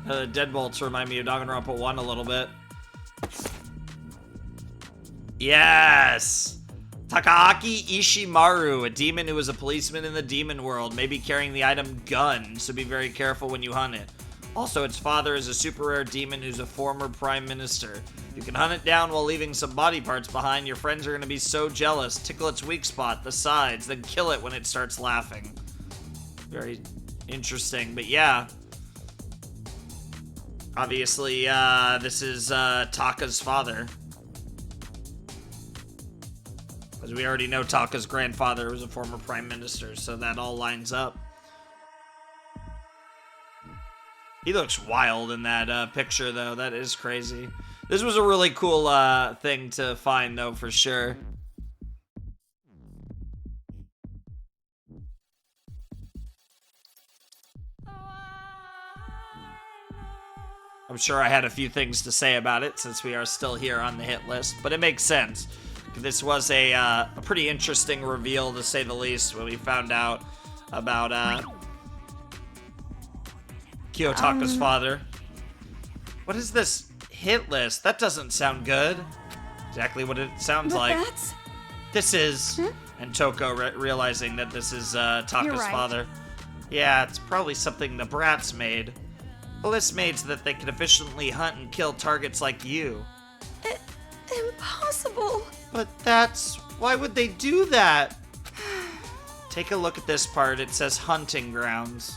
Deadbolts remind me of Danganronpa 1 a little bit. Yes! Takaaki Ishimaru, a demon who is a policeman in the demon world, may be carrying the item gun, so be very careful when you hunt it. Also, its father is a super rare demon who's a former prime minister. You can hunt it down while leaving some body parts behind. Your friends are going to be so jealous. Tickle its weak spot, the sides, then kill it when it starts laughing. Very interesting, but yeah. Obviously, this is Taka's father. Because we already know Taka's grandfather was a former prime minister, so that all lines up. He looks wild in that picture, though. That is crazy. This was a really cool thing to find, though, for sure. I'm sure I had a few things to say about it, since we are still here on the hit list, but it makes sense. This was a pretty interesting reveal, to say the least, when we found out about Kiyotaka's father. What is this hit list? That doesn't sound good. Exactly what it sounds like. That's... This is... And Toko realizing that this is Taka's father. Yeah, it's probably something the brats made. The list made so that they can efficiently hunt and kill targets like you. Impossible. But that's... Why would they do that? Take a look at this part. It says hunting grounds.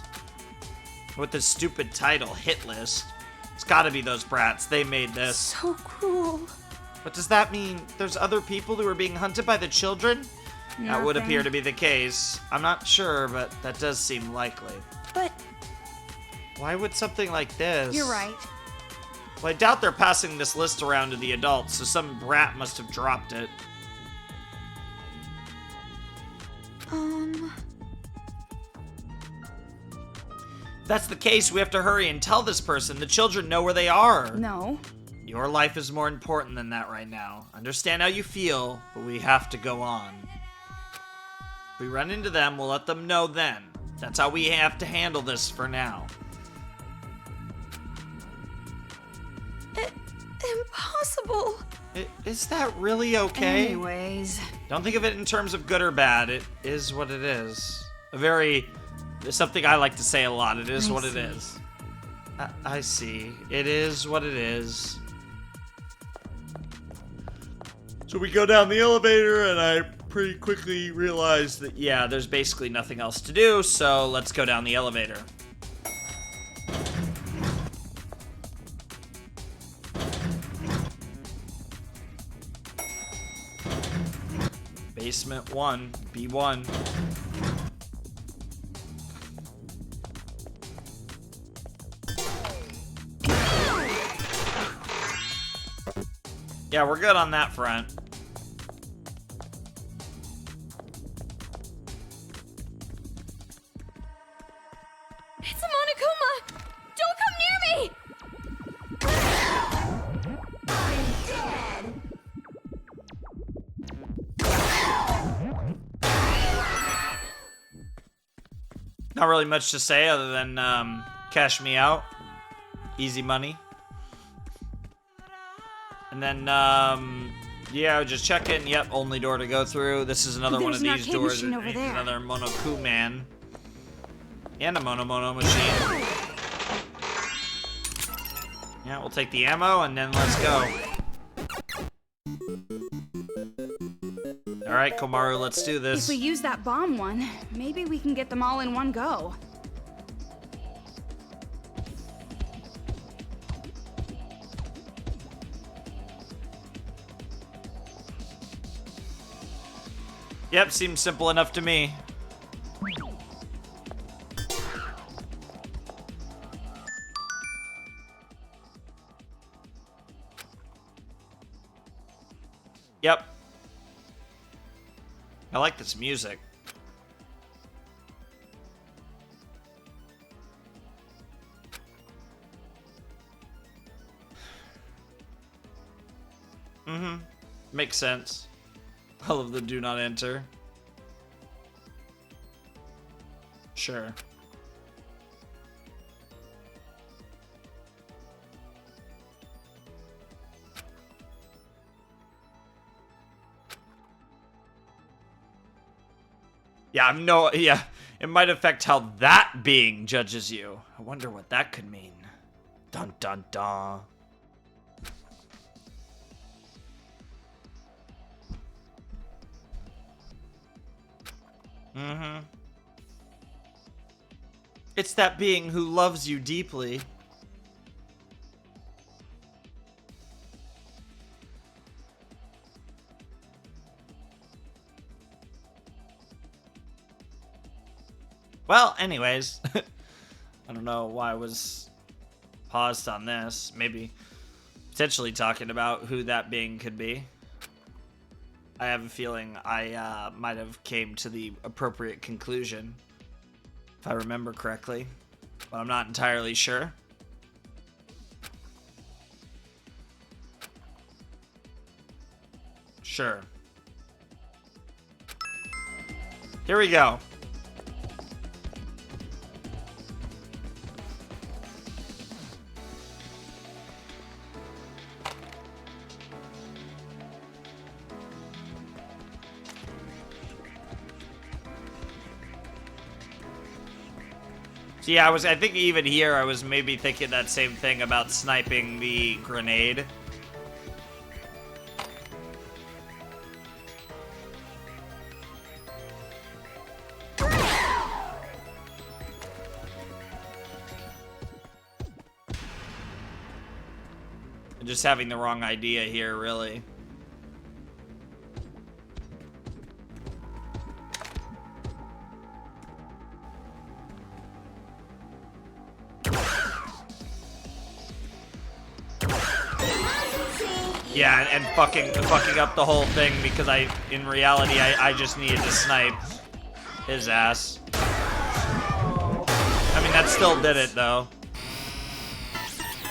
With this stupid title, hit list. It's gotta be those brats. They made this. So cruel. But does that mean there's other people who are being hunted by the children? That would appear to be the case. I'm not sure, but that does seem likely. But... Why would something like this... You're right. Well, I doubt they're passing this list around to the adults, so some brat must have dropped it. If that's the case, we have to hurry and tell this person. The children know where they are. No. Your life is more important than that right now. Understand how you feel, but we have to go on. If we run into them, we'll let them know then. That's how we have to handle this for now. Impossible. Is that really okay? Anyways. Don't think of it in terms of good or bad. It is what it is. Something I like to say a lot. It is what it is. I see. It is what it is. So we go down the elevator, and I pretty quickly realize that, yeah, there's basically nothing else to do, so let's go down the elevator. Basement 1, B1. Yeah, we're good on that front. It's a Monokuma! Don't come near me! Not really much to say other than cash me out. Easy money. And then, yeah, just check in. Yep, only door to go through. This is another one of There's an these arcade doors. machine over there. Another Monokuma. And a Mono machine. Yeah, we'll take the ammo and then let's go. Alright, Komaru, let's do this. If we use that bomb one, maybe we can get them all in one go. Yep, seems simple enough to me. Yep. I like this music. Mm-hmm. Makes sense. All of them do not enter. Sure. Yeah, it might affect how that being judges you. I wonder what that could mean. Dun dun dun. Mm-hmm. It's that being who loves you deeply. Well, anyways, I don't know why I was paused on this. Maybe potentially talking about who that being could be. I have a feeling I might have came to the appropriate conclusion, if I remember correctly, but I'm not entirely sure. Sure. Here we go. So yeah, I think even here I was maybe thinking that same thing about sniping the grenade. And just having the wrong idea here, really. Yeah, and fucking up the whole thing because in reality, I just needed to snipe his ass. I mean, that still did it, though.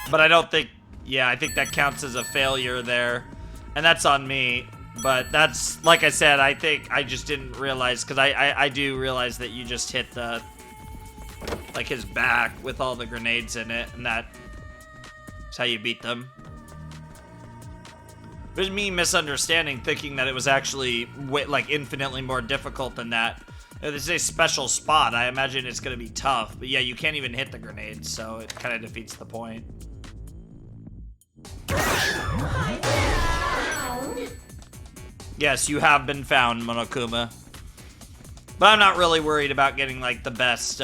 But I don't think, yeah, I think that counts as a failure there. And that's on me. But that's, like I said, I think I just didn't realize, because I do realize that you just hit the, like, his back with all the grenades in it, and that's how you beat them. It was me misunderstanding, thinking that it was actually like infinitely more difficult than that. This is a special spot. I imagine it's gonna be tough, but yeah, you can't even hit the grenades, so it kind of defeats the point. Yes, you have been found, Monokuma. But I'm not really worried about getting like the best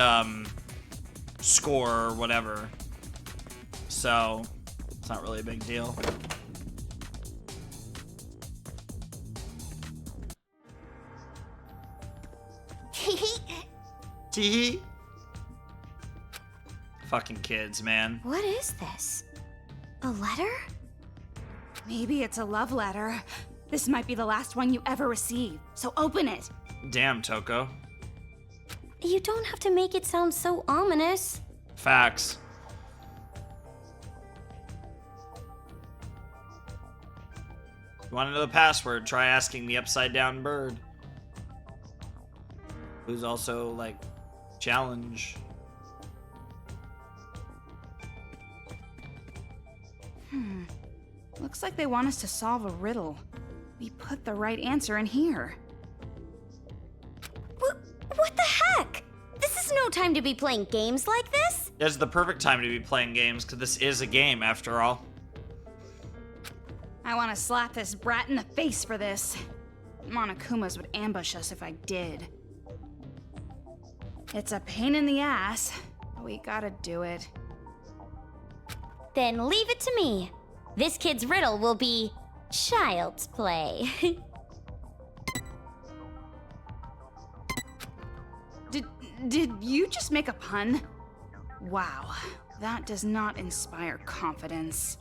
score or whatever. So it's not really a big deal. Tee. Fucking kids, man. What is this? A letter? Maybe it's a love letter. This might be the last one you ever receive, so open it. Damn, Toko. You don't have to make it sound so ominous. Facts. You want to know the password? Try asking the upside down bird. Who's also, like, Challenge. Looks like they want us to solve a riddle. We put the right answer in here. What the heck? This is no time to be playing games like this. It's the perfect time to be playing games, because this is a game, after all. I want to slap this brat in the face for this. Monokumas would ambush us if I did. It's a pain in the ass, but we gotta do it. Then leave it to me. This kid's riddle will be child's play. Did you just make a pun? Wow, that does not inspire confidence.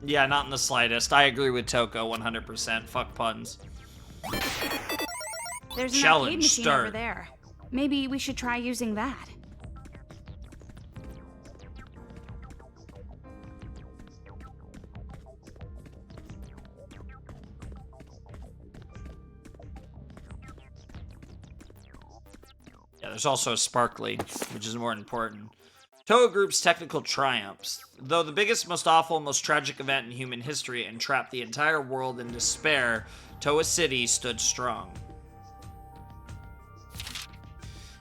Yeah, not in the slightest. I agree with Toko 100%. Fuck puns. There's an Challenge arcade machine start. over there. Maybe we should try using that. Yeah, there's also a sparkly, which is more important. Toho Group's technical triumphs. Though the biggest, most awful, most tragic event in human history entrapped the entire world in despair, Toa City stood strong.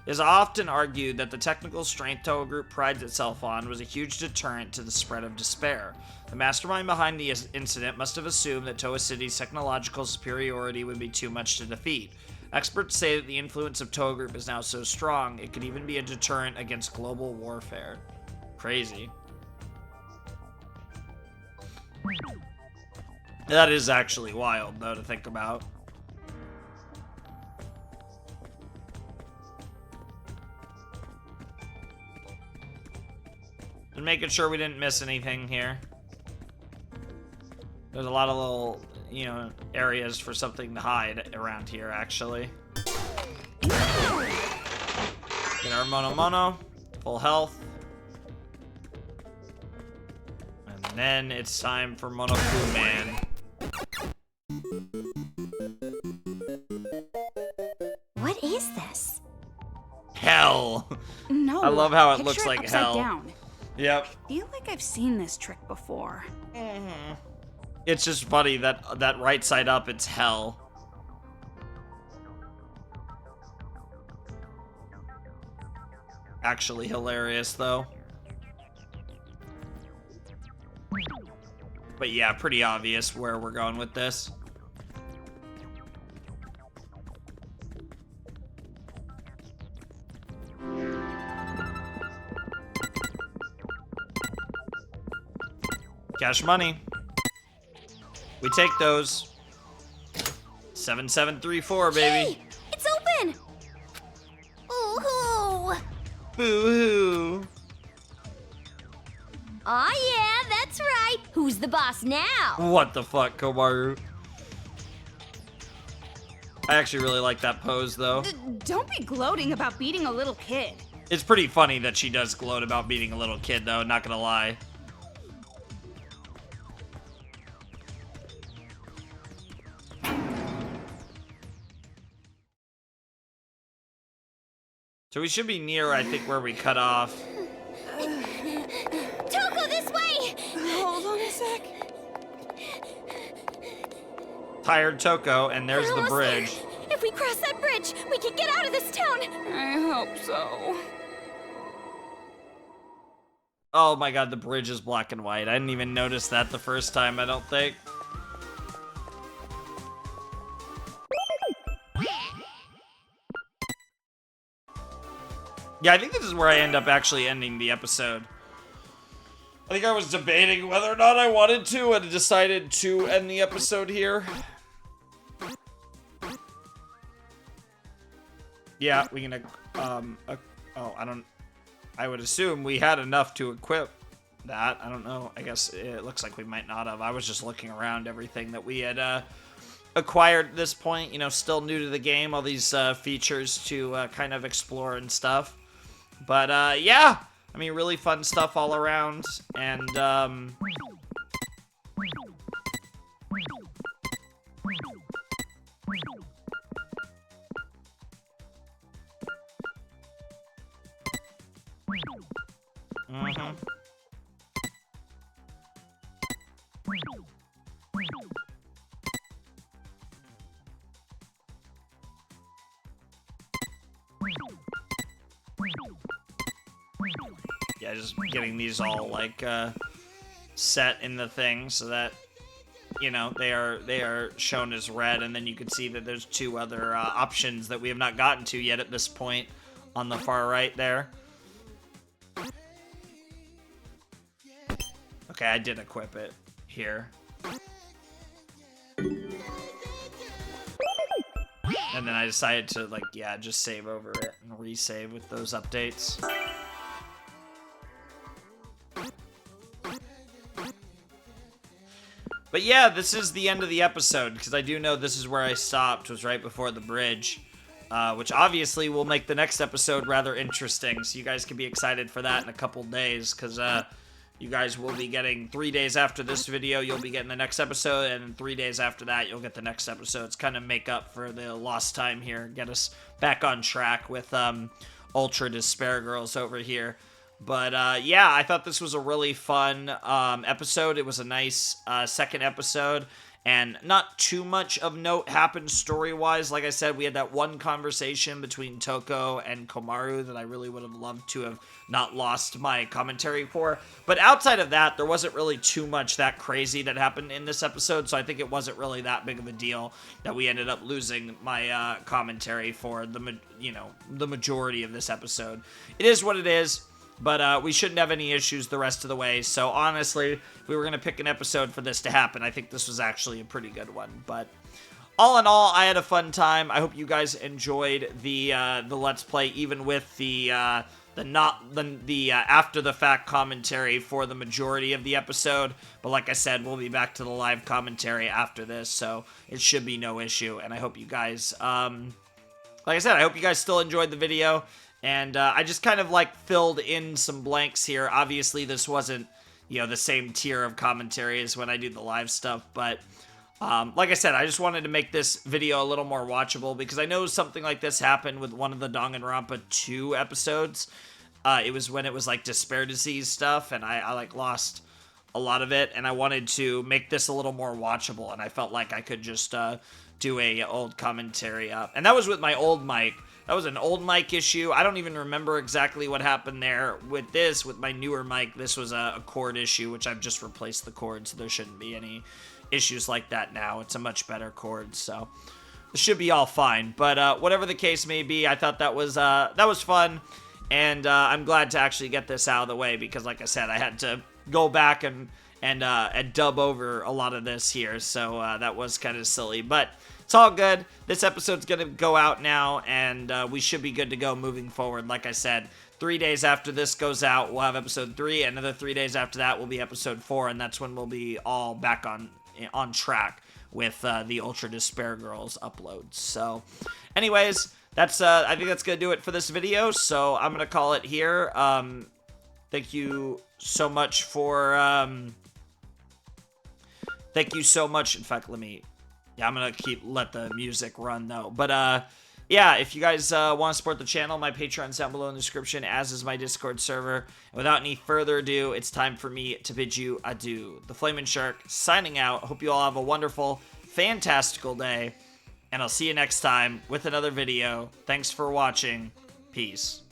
It is often argued that the technical strength Toho Group prides itself on was a huge deterrent to the spread of despair. The mastermind behind the incident must have assumed that Toa City's technological superiority would be too much to defeat. Experts say that the influence of Toho Group is now so strong, it could even be a deterrent against global warfare. Crazy. That is actually wild, though, to think about. And making sure we didn't miss anything here. There's a lot of little, you know, areas for something to hide around here, actually. Get our Mono, full health. And then it's time for Monokuma. What is this? Hell! No. I love how it picture looks like upside hell. Down. Yep. I feel like I've seen this trick before. It's just funny that that right side up, it's hell. Actually hilarious, though. But yeah, pretty obvious where we're going with this. Cash money. We take those. 7734, baby. Hey, it's open! Ooh-hoo! Boo-hoo. Aw, yeah, that's right. Who's the boss now? What the fuck, Komaru? I actually really like that pose, though. Don't be gloating about beating a little kid. It's pretty funny that she does gloat about beating a little kid, though, not gonna lie. So we should be near, I think, where we cut off. Toko, this way! Hold on a sec. Tired Toko, and there's We're the almost bridge. there. If we cross that bridge, we can get out of this town. I hope so. Oh my god, the bridge is black and white. I didn't even notice that the first time, I don't think. Yeah, I think this is where I end up actually ending the episode. I think I was debating whether or not I wanted to and decided to end the episode here. Yeah, we can, I would assume we had enough to equip that. I don't know. I guess it looks like we might not have. I was just looking around everything that we had, acquired at this point, you know, still new to the game, all these, features to, kind of explore and stuff. But, yeah, I mean, really fun stuff all around, and, Mm-hmm. Yeah, just getting these all, like, set in the thing so that, you know, they are shown as red, and then you can see that there's two other options that we have not gotten to yet at this point on the far right there. Okay, I did equip it here. And then I decided to, like, yeah, just save over it and resave with those updates. But yeah, this is the end of the episode, because I do know this is where I stopped, was right before the bridge. Which obviously will make the next episode rather interesting, so you guys can be excited for that in a couple days, because you guys will be getting 3 days after this video, you'll be getting the next episode, and 3 days after that, you'll get the next episode. It's kind of make up for the lost time here, get us back on track with Ultra Despair Girls over here. But yeah, I thought this was a really fun episode. It was a nice second episode, and not too much of note happened story-wise. Like I said, we had that one conversation between Toko and Komaru that I really would have loved to have not lost my commentary for. But outside of that, there wasn't really too much that crazy that happened in this episode, so I think it wasn't really that big of a deal that we ended up losing my commentary for the majority of this episode. It is what it is. But we shouldn't have any issues the rest of the way. So honestly, if we were going to pick an episode for this to happen, I think this was actually a pretty good one. But all in all, I had a fun time. I hope you guys enjoyed the Let's Play, even with the after the fact commentary for the majority of the episode. But like I said, we'll be back to the live commentary after this, so it should be no issue. And I hope you guys, like I said, I hope you guys still enjoyed the video. And I just kind of like filled in some blanks here. Obviously, this wasn't, the same tier of commentary as when I do the live stuff. But like I said, I just wanted to make this video a little more watchable because I know something like this happened with one of the Danganronpa 2 episodes. It was when it was like Despair Disease stuff, and I like lost a lot of it. And I wanted to make this a little more watchable, and I felt like I could just do a old commentary up. And that was with my old mic. That was an old mic issue. I don't even remember exactly what happened there. With this, with my newer mic, this was a cord issue, which I've just replaced the cord, so there shouldn't be any issues like that now. It's a much better cord, so it should be all fine. But whatever the case may be, I thought that was fun, and I'm glad to actually get this out of the way because, like I said, I had to go back and dub over a lot of this here, so that was kind of silly, but it's all good. This episode's gonna go out now, and we should be good to go moving forward. Like I said, 3 days after this goes out, we'll have episode 3. Another 3 days after that will be episode 4, and that's when we'll be all back on track with the Ultra Despair Girls uploads. So, anyways, that's I think that's gonna do it for this video. So I'm gonna call it here. Thank you so much for. Thank you so much. In fact, yeah, I'm gonna let the music run though. But yeah, if you guys want to support the channel, my Patreon's down below in the description, as is my Discord server. And without any further ado, it's time for me to bid you adieu. The Flamin' Shark signing out. Hope you all have a wonderful, fantastical day, and I'll see you next time with another video. Thanks for watching. Peace.